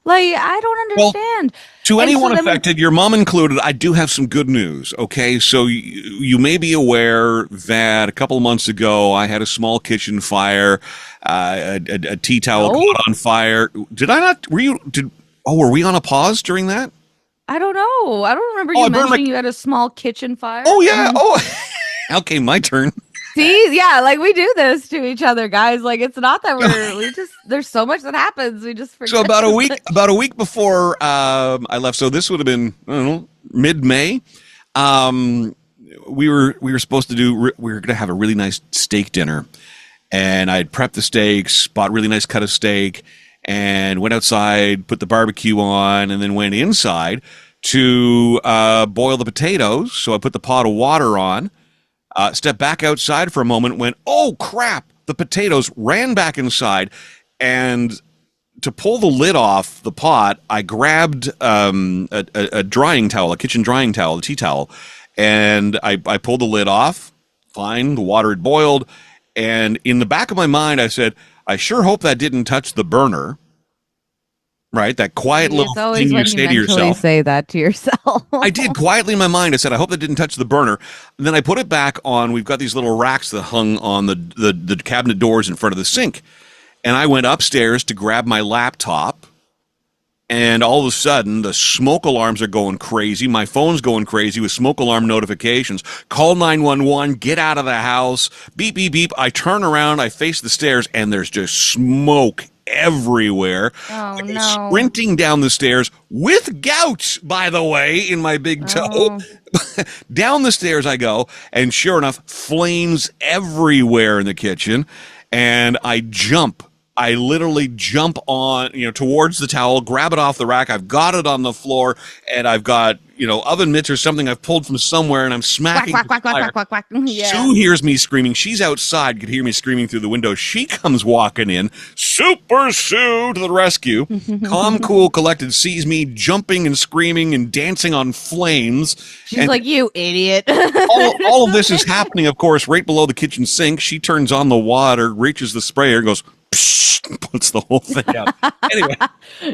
Like, I don't understand. Well, to anyone affected, your mom included, I do have some good news, okay? So you may be aware that a couple of months ago, I had a small kitchen fire, a tea towel caught on fire. Did I not? Were we on a pause during that? I don't know. I don't remember you mentioning you had a small kitchen fire. Oh, yeah. Okay, my turn. See, yeah, like we do this to each other, guys. Like it's not that there's so much that happens. We just forget. So about a week before I left, so this would have been, I don't know, mid-May. We were supposed to we were going to have a really nice steak dinner, and I'd prepped the steaks, bought a really nice cut of steak, and went outside, put the barbecue on, and then went inside to boil the potatoes. So I put the pot of water on. Stepped back outside for a moment, went, oh, crap, the potatoes, ran back inside, and to pull the lid off the pot, I grabbed a drying towel, a kitchen drying towel, a tea towel, and I pulled the lid off. Fine, the water had boiled, and in the back of my mind, I said, I sure hope that didn't touch the burner. Right, that quiet little thing you say to yourself. Say that to yourself. I did quietly in my mind. I said, I hope that didn't touch the burner. And then I put it back on. We've got these little racks that hung on the cabinet doors in front of the sink. And I went upstairs to grab my laptop. And all of a sudden, the smoke alarms are going crazy. My phone's going crazy with smoke alarm notifications. Call 911, get out of the house. Beep, beep, beep. I turn around, I face the stairs, and there's just smoke everywhere. Oh, I go no. sprinting down the stairs with gout, by the way, in my big toe. Down the stairs I go, and sure enough, flames everywhere in the kitchen. And I literally jump on, towards the towel, grab it off the rack. I've got it on the floor, and I've got, oven mitts or something I've pulled from somewhere, and I'm smacking Quack, quack, the quack, fire. quack, quack, quack. Yeah. Sue hears me screaming. She's outside, could hear me screaming through the window. She comes walking in, Super Sue to the rescue. Calm, cool, collected, sees me jumping and screaming and dancing on flames. She's like, you idiot. all of this is happening, of course, right below the kitchen sink. She turns on the water, reaches the sprayer, goes, psh, puts the whole thing out. Anyway,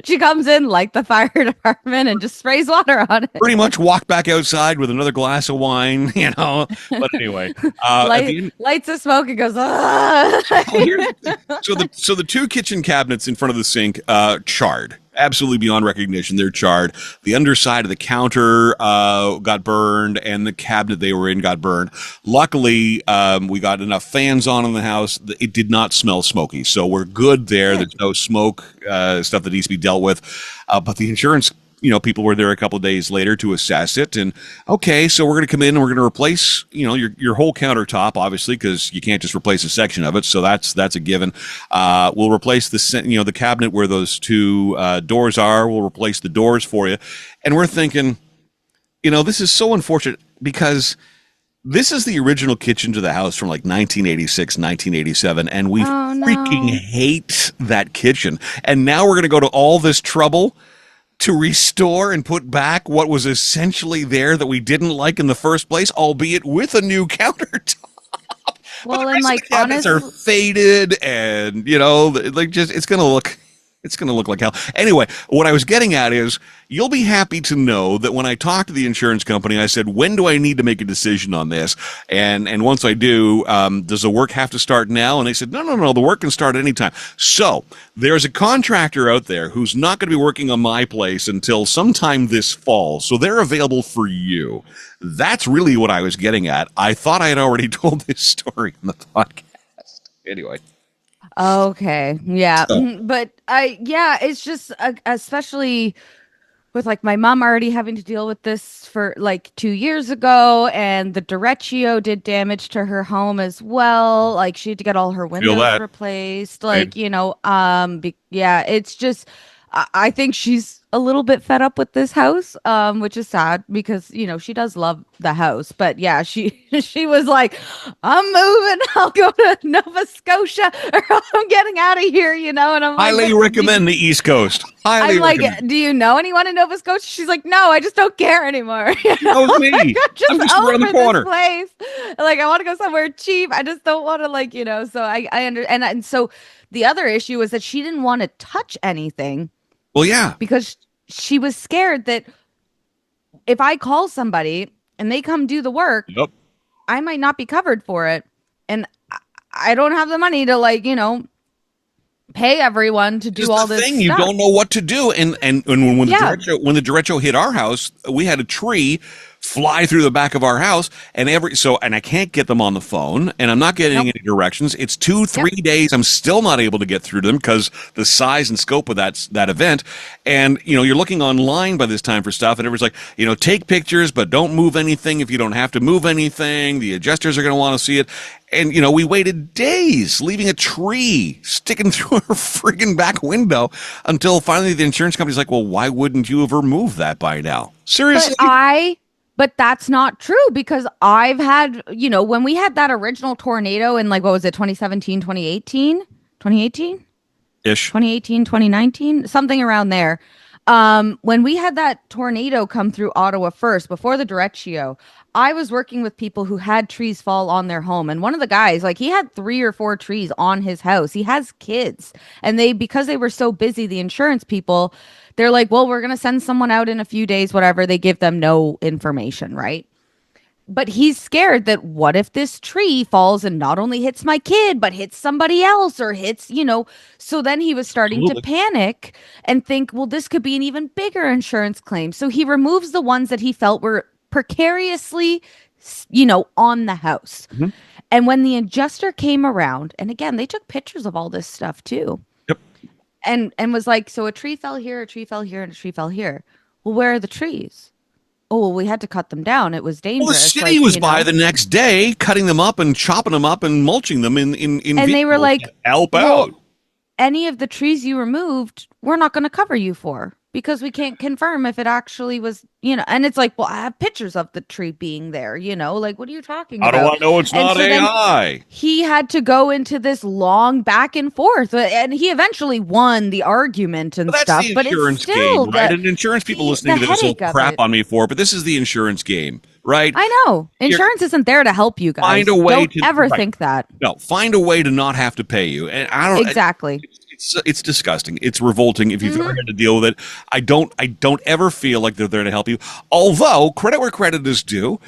She comes in like the fire department and just sprays water on it. pretty much walked back outside with another glass of wine, But anyway, Lights the smoke and goes, ah. so the two kitchen cabinets in front of the sink, charred. Absolutely beyond recognition. They're charred. The underside of the counter got burned, and the cabinet they were in got burned. Luckily, we got enough fans on in the house. It did not smell smoky, so we're good there. There's no smoke stuff that needs to be dealt with. But the insurance people were there a couple of days later to assess it. And okay, so we're going to come in and we're going to replace, your whole countertop, obviously, because you can't just replace a section of it. So that's a given. We'll replace the cabinet where those two doors are. We'll replace the doors for you. And we're thinking, this is so unfortunate because this is the original kitchen to the house from like 1986, 1987. And we freaking hate that kitchen. And now we're going to go to all this trouble to restore and put back what was essentially there that we didn't like in the first place, albeit with a new countertop. Well, the and rest like, of the cabinets are faded, and it's gonna look like hell. Anyway, what I was getting at is, you'll be happy to know that when I talked to the insurance company, I said, when do I need to make a decision on this? And once I do, does the work have to start now? And they said, no, the work can start anytime. So there's a contractor out there who's not going to be working on my place until sometime this fall. So they're available for you. That's really what I was getting at. I thought I had already told this story in the podcast. Anyway. Okay. Yeah. But it's just especially with like my mom already having to deal with this for like 2 years ago, and the derecho did damage to her home as well. Like she had to get all her windows replaced. Like, it's just I think she's a little bit fed up with this house, which is sad because, she does love the house. But yeah, she was like, I'm moving. I'll go to Nova Scotia, or I'm getting out of here, and I'm highly recommend the East Coast. Highly recommend. Do you know anyone in Nova Scotia? She's like, no, I just don't care anymore. Knows me. I'm just around the corner. Place. Like, I want to go somewhere cheap. I just don't want to so I understand. And so the other issue is that she didn't want to touch anything. Well, yeah. Because she was scared that if I call somebody and they come do the work, I might not be covered for it. And I don't have the money to pay everyone to do all this stuff. You don't know what to do. And when the derecho hit our house, we had a tree fly through the back of our house, and I can't get them on the phone, and I'm not getting any directions. It's 2-3 days. I'm still not able to get through to them because the size and scope of that event. And you're looking online by this time for stuff, and everyone's like, take pictures, but don't move anything if you don't have to move anything. The adjusters are going to want to see it. And we waited days, leaving a tree sticking through our friggin' back window, until finally the insurance company's like, well, why wouldn't you have removed that by now? Seriously? But that's not true, because I've had, when we had that original tornado in 2017, 2018? 2018? Ish. 2018, 2019? Something around there. When we had that tornado come through Ottawa first, before the derecho, I was working with people who had trees fall on their home. And one of the guys, he had 3 or 4 trees on his house. He has kids. And because they were so busy, the insurance people, they're like, well, we're going to send someone out in a few days, whatever. They give them no information, right? but he's scared that what if this tree falls and not only hits my kid, but hits somebody else or hits, so then he was starting to panic and think, well, this could be an even bigger insurance claim. So he removes the ones that he felt were precariously, on the house. Mm-hmm. And when the adjuster came around, and again, they took pictures of all this stuff too. Yep. And was like, so a tree fell here, a tree fell here, and a tree fell here. Well, where are the trees? Oh, well, we had to cut them down. It was dangerous. Well, the city was by the next day, cutting them up and chopping them up and mulching them in and they were like, help out. Any of the trees you removed, we're not going to cover you for because we can't confirm if it actually was, and it's like, well, I have pictures of the tree being there, like, what are you talking about? How do I know it's not AI? He had to go into this long back and forth, and he eventually won the argument and stuff. But it's still game, right? And insurance people listening to this will crap on me for it, but this is the insurance game, right? I know. Insurance isn't there to help you guys. Find a way Don't ever think that. No, find a way to not have to pay you. And I don't exactly. It's disgusting. It's revolting. If you've ever had to deal with it, I don't ever feel like they're there to help you. Although credit where credit is due,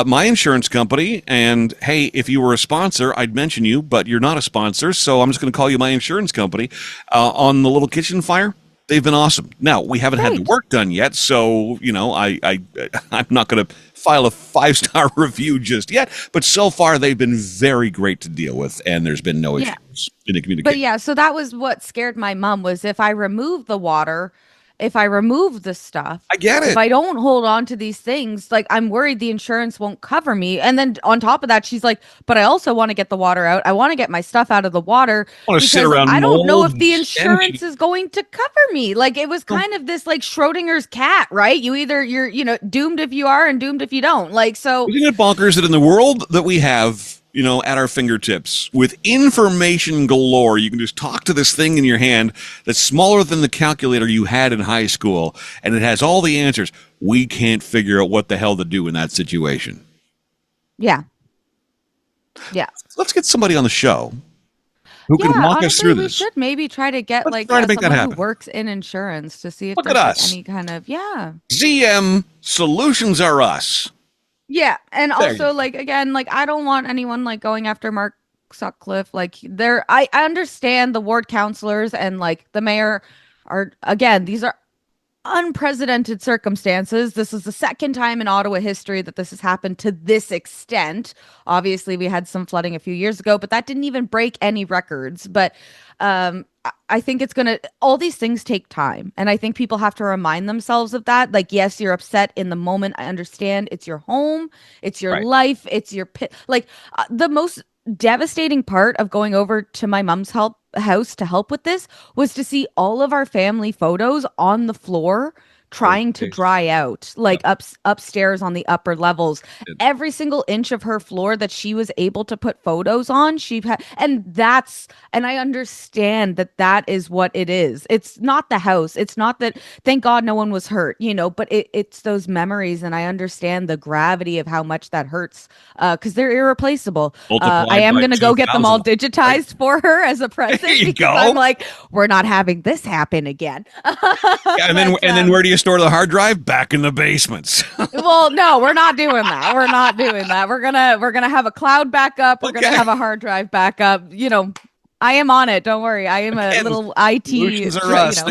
my insurance company, and hey, if you were a sponsor, I'd mention you, but you're not a sponsor, so I'm just going to call you my insurance company. On the little kitchen fire, they've been awesome. Now we haven't had the work done yet, so I'm not going to file a 5-star review just yet, but so far they've been very great to deal with, and there's been no issues in the communication. But so that was what scared my mom, was if I remove the water, if I remove the stuff, I get it. If I don't hold on to these things, like, I'm worried the insurance won't cover me. And then on top of that, she's like, but I also want to get the water out. I want to get my stuff out of the water. I want to sit around. I don't know if the insurance is going to cover me. Like, it was kind of this like Schrodinger's cat, right? You're doomed if you are and doomed if you don't. Like, so isn't it bonkers that in the world that we have, at our fingertips, with information galore, you can just talk to this thing in your hand that's smaller than the calculator you had in high school, and it has all the answers. We can't figure out what the hell to do in that situation. Yeah. Let's get somebody on the show who can walk us through this. We should maybe try to get someone who works in insurance to see if there's any kind of ZM Solutions Are Us. Yeah, and also, again, I don't want anyone going after Mark Sutcliffe. I understand the ward counselors and the mayor are, again, these are unprecedented circumstances. This is the second time in Ottawa history that this has happened to this extent. Obviously, we had some flooding a few years ago, but that didn't even break any records. But I think all these things take time. And I think people have to remind themselves of that. Yes, you're upset in the moment. I understand. It's your home. It's your life. It's your pit. The most devastating part of going over to my mom's house to help with this was to see all of our family photos on the floor trying to dry out, upstairs on the upper levels. Every single inch of her floor that she was able to put photos on, and I understand that is what it is. It's not the house. It's not that, thank God no one was hurt, but it's those memories, and I understand the gravity of how much that hurts, because they're irreplaceable. I am going to go get them all digitized for her as a present. There you go. I'm like, we're not having this happen again. And then where do you store the hard drive? Back in the basements. Well, no, we're not doing that. We're gonna have a cloud backup. We're gonna have a hard drive backup. I am on it. Don't worry. I am a little IT. Solutions Are Us.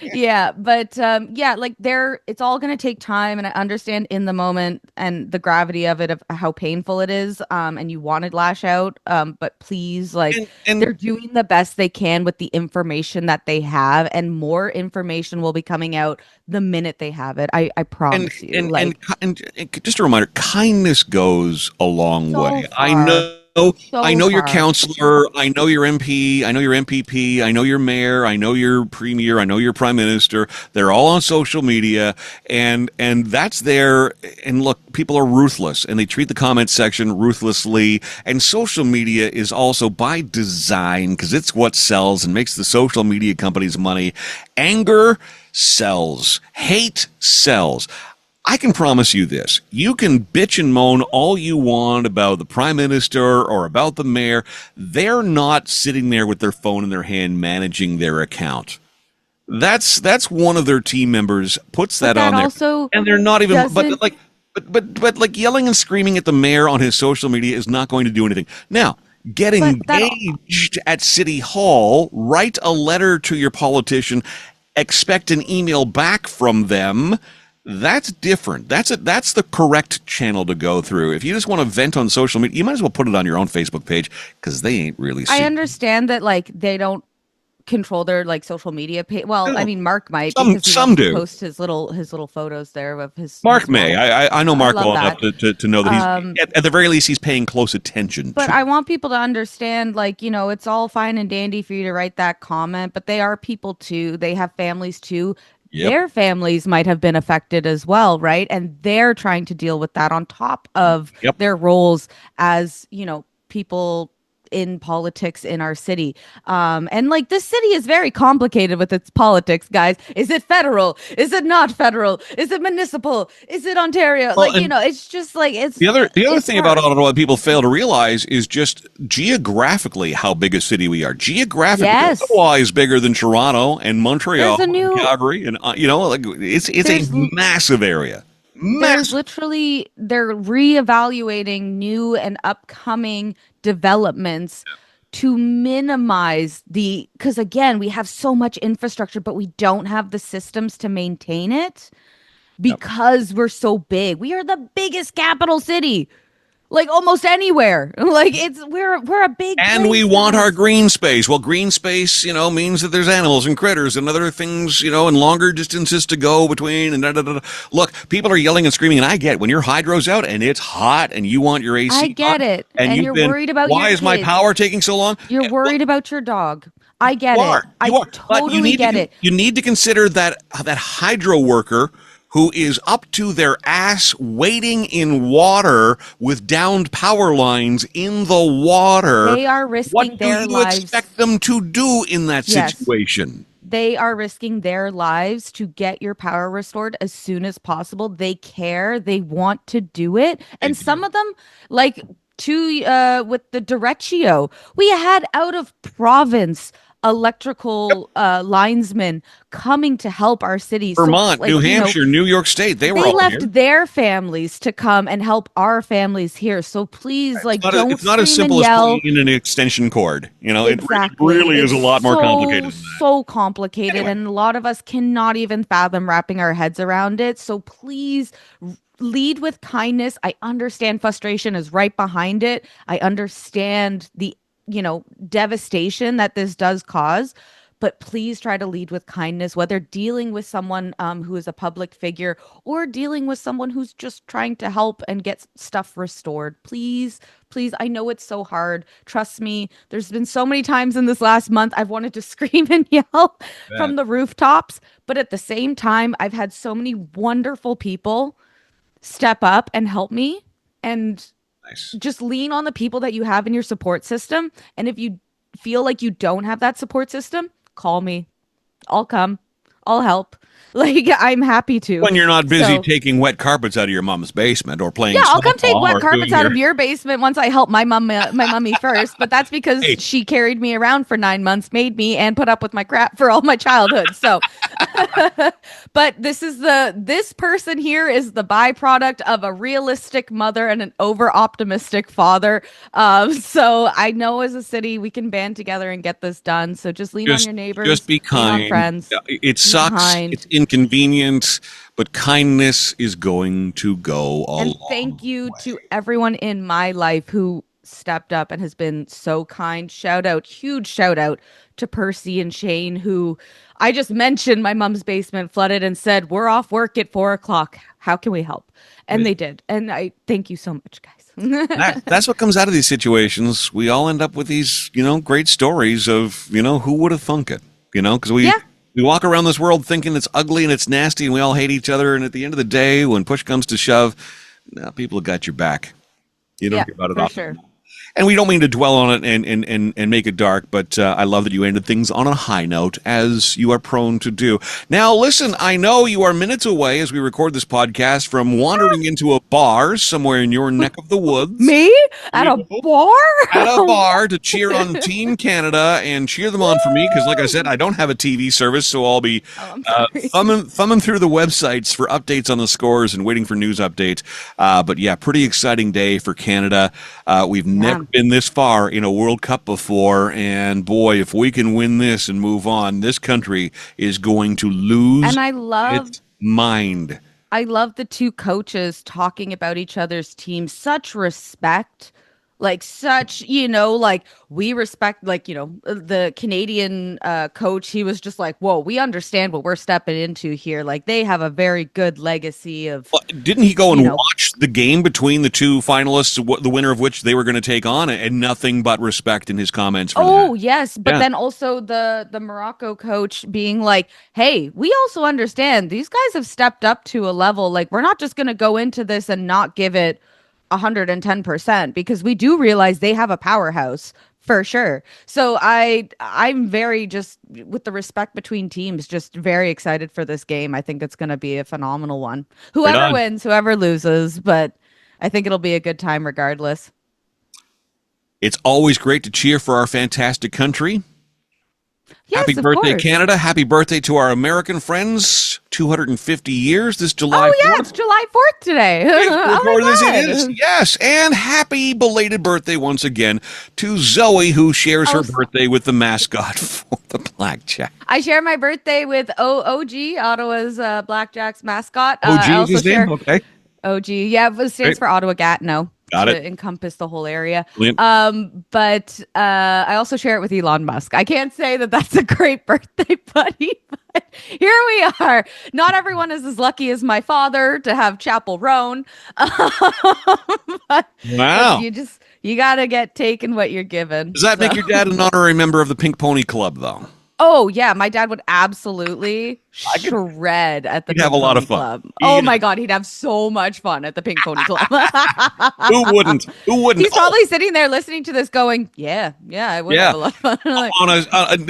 Yeah, but it's all going to take time, and I understand in the moment and the gravity of it, of how painful it is, and you want to lash out, but please, and they're doing the best they can with the information that they have, and more information will be coming out the minute they have it. I promise you. And just a reminder, kindness goes a long way. Far. I know your counselor, I know your MP, I know your MPP, I know your mayor, I know your premier, I know your prime minister. They're all on social media, and that's there. And look, people are ruthless, and they treat the comment section ruthlessly. And social media is also by design, because it's what sells and makes the social media companies money. Anger sells. Hate sells. I can promise you this. You can bitch and moan all you want about the prime minister or about the mayor. They're not sitting there with their phone in their hand managing their account. That's one of their team members puts that on there. And they're not even, But like yelling and screaming at the mayor on his social media is not going to do anything. Now, get engaged at City Hall, write a letter to your politician, expect an email back from them. That's different. That's the correct channel to go through. If you just want to vent on social media, you might as well put it on your own Facebook page because they ain't really. I understand that like they don't control their like social media page. Well, I mean, Mark might. Some do post his little photos there of his. Mark his may. I know Mark well enough to know that he's at the very least he's paying close attention. But I want people to understand, like, you know, it's all fine and dandy for you to write that comment, but they are people too. They have families too. Yep. Their families might have been affected as well, right? And they're trying to deal with that on top of their roles as, you know, people in politics in our city. And like this city is very complicated with its politics, guys. Is it federal? Is it not federal? Is it municipal? Is it Ontario? Well, like, you know, it's just like it's the other thing about Ottawa that people fail to realize is just geographically how big a city we are. Geographically, Ottawa is bigger than Toronto and Montreal and Calgary, and you know, like it's a massive area. There's literally, they're reevaluating new and upcoming developments to minimize because again, we have so much infrastructure, but we don't have the systems to maintain it because we're so big. We are the biggest capital city. Like almost anywhere. Like we're a big and we want our green space. Well, green space, you know, means that there's animals and critters and other things, you know, and longer distances to go between and Look, people are yelling and screaming, and I get when your hydro's out and it's hot and you want your AC. I get it. And you're worried about why is my power taking so long? You're worried about your dog. I get it. I totally get it. You need to consider that hydro worker who is up to their ass waiting in water with downed power lines in the water. They are risking their lives. What do you expect them to do in that situation? They are risking their lives to get your power restored as soon as possible. They care. They want to do it. And some of them, like with the Derecho, we had out of province electrical linesmen coming to help our cities. Vermont, so, like, New Hampshire, New York State, they were all left here. Their families to come and help our families here. So please, it's not as simple as putting in an extension cord. You know, it really is a lot more complicated than that. So complicated, and a lot of us cannot even fathom wrapping our heads around it. So please lead with kindness. I understand frustration is right behind it. I understand the devastation that this does cause, but please try to lead with kindness, whether dealing with someone who is a public figure or dealing with someone who's just trying to help and get stuff restored. Please, I know it's so hard. Trust me, there's been so many times in this last month I've wanted to scream and yell from the rooftops, but at the same time, I've had so many wonderful people step up and help me, and just lean on the people that you have in your support system. And if you feel like you don't have that support system, call me. I'll come. I'll help. Like, I'm happy to. When you're not busy taking wet carpets out of your mom's basement or playing. Yeah, I'll come take wet carpets out of your basement once I help my mummy first. But that's because she carried me around for 9 months, made me, and put up with my crap for all my childhood. So, but this person here is the byproduct of a realistic mother and an over optimistic father. So I know as a city we can band together and get this done. So just lean on your neighbors. Just be kind. Lean on friends. It sucks. It's inconvenient, but kindness is going to go a long way. And thank you to everyone in my life who stepped up and has been so kind. Huge shout out to Percy and Shane, who I just mentioned my mom's basement flooded and said, we're off work at 4:00. How can we help? And they did. And I thank you so much, guys. That's what comes out of these situations. We all end up with these, great stories of, who would have thunk it, because we walk around this world thinking it's ugly and it's nasty and we all hate each other. And at the end of the day, when push comes to shove, people have got your back. You don't hear about it often. Sure. And we don't mean to dwell on it and make it dark, but I love that you ended things on a high note, as you are prone to do. Now, listen, I know you are minutes away as we record this podcast from wandering into a bar somewhere in your neck of the woods. Me? At a bar? At a bar to cheer on Team Canada and cheer them on for me, because like I said, I don't have a TV service, so I'll be thumbing through the websites for updates on the scores and waiting for news updates. But yeah, pretty exciting day for Canada. We've never been this far in a World Cup before, and boy, if we can win this and move on, this country is going to lose its mind. I love the two coaches talking about each other's teams. Such respect. Like such, like we respect, the Canadian coach, he was just like, whoa, we understand what we're stepping into here. Like they have a very good legacy of. Well, didn't he go and watch the game between the two finalists, the winner of which they were going to take on, and nothing but respect in his comments? Yes. But then also the Morocco coach being like, hey, we also understand these guys have stepped up to a level. Like we're not just going to go into this and not give it 110%, because we do realize they have a powerhouse for sure. So I'm very, just with the respect between teams, just very excited for this game. I think it's going to be a phenomenal one. Whoever wins, whoever loses, but I think it'll be a good time regardless. It's always great to cheer for our fantastic country. Yes, happy birthday, Canada. Happy birthday to our American friends. 250 years this July 4th. Oh, yeah, it's July 4th today. It is. Yes, and happy belated birthday once again to Zoe, who shares her birthday with the mascot for the Blackjack. I share my birthday with OG, Ottawa's Blackjacks mascot. OG is his name? Okay. OG, yeah, it stands for Ottawa Gatineau. Got to it. encompass the whole area. Brilliant. But I also share it with Elon Musk. I can't say that that's a great birthday buddy, but here we are. Not everyone is as lucky as my father to have Chapel Roan. Wow. You got to get taken what you're given. Does that make your dad an honorary member of the Pink Pony Club, though? Oh, yeah. My dad would absolutely shred at the Pink have a lot Pony of fun. Club. Oh, my God. He'd have so much fun at the Pink Pony Club. Who wouldn't? He's probably sitting there listening to this going, yeah, I would have a lot of fun.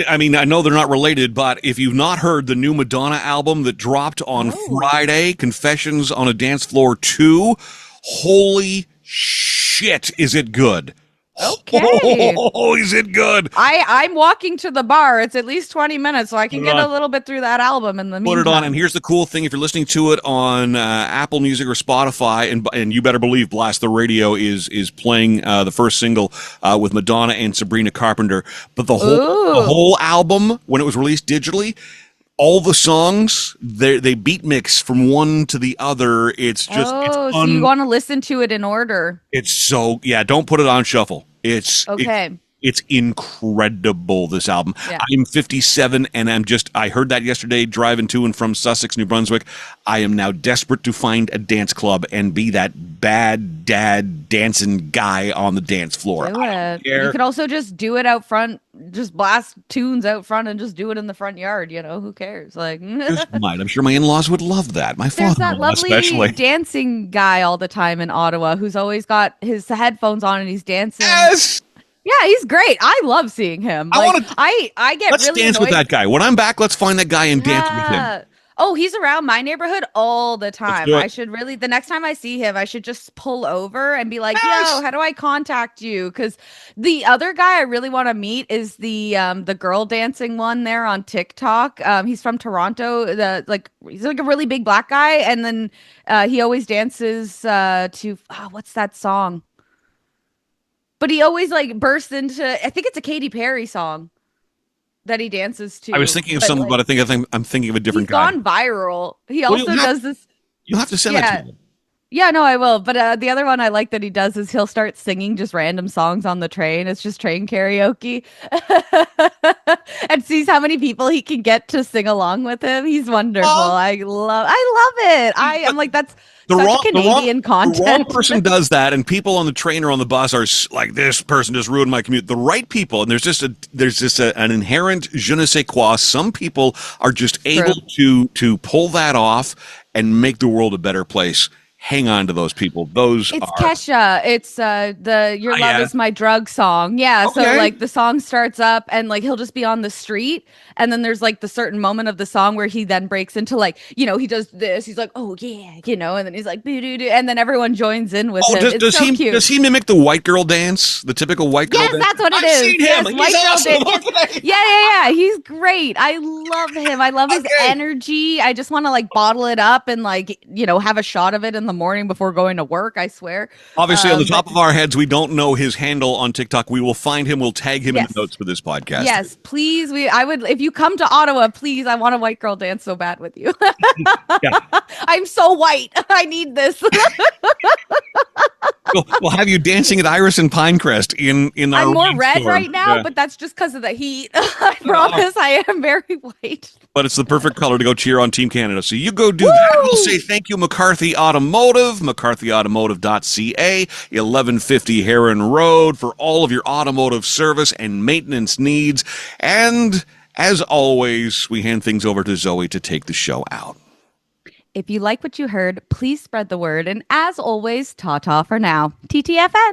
I mean, I know they're not related, but if you've not heard the new Madonna album that dropped on Friday, Confessions on a Dance Floor 2, holy shit, is it good? Okay. Oh, is it good? I'm walking to the bar. It's at least 20 minutes, so I can get a little bit through that album in the meantime. Put it on, and here's the cool thing. If you're listening to it on Apple Music or Spotify, and you better believe Blast the Radio is playing the first single with Madonna and Sabrina Carpenter. But the whole album, when it was released digitally, all the songs, they beat mix from one to the other. It's just so you want to listen to it in order. It's so don't put it on shuffle. It's okay. It's incredible, this album. Yeah. I'm 57, and I heard that yesterday driving to and from Sussex, New Brunswick. I am now desperate to find a dance club and be that bad dad dancing guy on the dance floor. Do it. You could also just do it out front, just blast tunes out front and just do it in the front yard. Who cares? Like, I'm sure my in-laws would love that. My There's that father-in-law lovely especially. dancing guy all the time in Ottawa who's always got his headphones on and he's dancing. Yes! Yeah, he's great. I love seeing him. I get let's really dance annoyed. with that guy. When I'm back, let's find that guy and dance with him. Oh, he's around my neighborhood all the time. do it. I should really, the next time I see him, I should just pull over and be like, Yes! yo, how do I contact you? Because the other guy I really want to meet is the girl dancing one there on TikTok. He's from Toronto. He's like a really big black guy. And then he always dances to, what's that song? But he always bursts into, I think it's a Katy Perry song that he dances to. I was thinking of something, but I think I'm thinking of a different guy. He's gone viral. He also does this. You'll have to send that to me. Yeah, no, I will. But the other one I like that he does is he'll start singing just random songs on the train. It's just train karaoke. And sees how many people he can get to sing along with him. He's wonderful. I love it. I'm like, that's such Canadian content. The wrong person does that, and people on the train or on the bus are like, this person just ruined my commute. The right people, and there's just an inherent je ne sais quoi. Some people are just able to pull that off and make the world a better place. hang on to those people. Those It's are Kesha. It's the Your Love yeah. Is My Drug song. Yeah. So Okay. like the song starts up and like he'll just be on the street. And then there's like the certain moment of the song where he then breaks into like, he does this. He's like, oh yeah, and then he's like, boo-doo-doo, and then everyone joins in with him. It's so cute. Does he mimic the white girl dance? The typical white girl Yes, dance? that's what it I've is. seen him. Yes, He's white girl awesome. dance. Okay. Yeah. He's great. I love him. I love his Okay. energy. I just want to like bottle it up and like, have a shot of it in the morning before going to work, I swear. Obviously, on the top of our heads, we don't know his handle on TikTok. We will find him. We'll tag him in Yes. the notes for this podcast. Yes, please. I would, if you come to Ottawa, please. I want a white girl dance so bad with you. Yeah. I'm so white. I need this. We'll have you dancing at Iris and Pinecrest in our I'm more rainstorm. red right now, Yeah. but that's just because of the heat. I promise I am very white. But it's the perfect color to go cheer on Team Canada. So you go do that. We'll say thank you, McCarthy Automotive, mccarthyautomotive.ca, 1150 Heron Road, for all of your automotive service and maintenance needs. And as always, we hand things over to Zoe to take the show out. If you like what you heard, please spread the word. And as always, ta-ta for now. TTFN.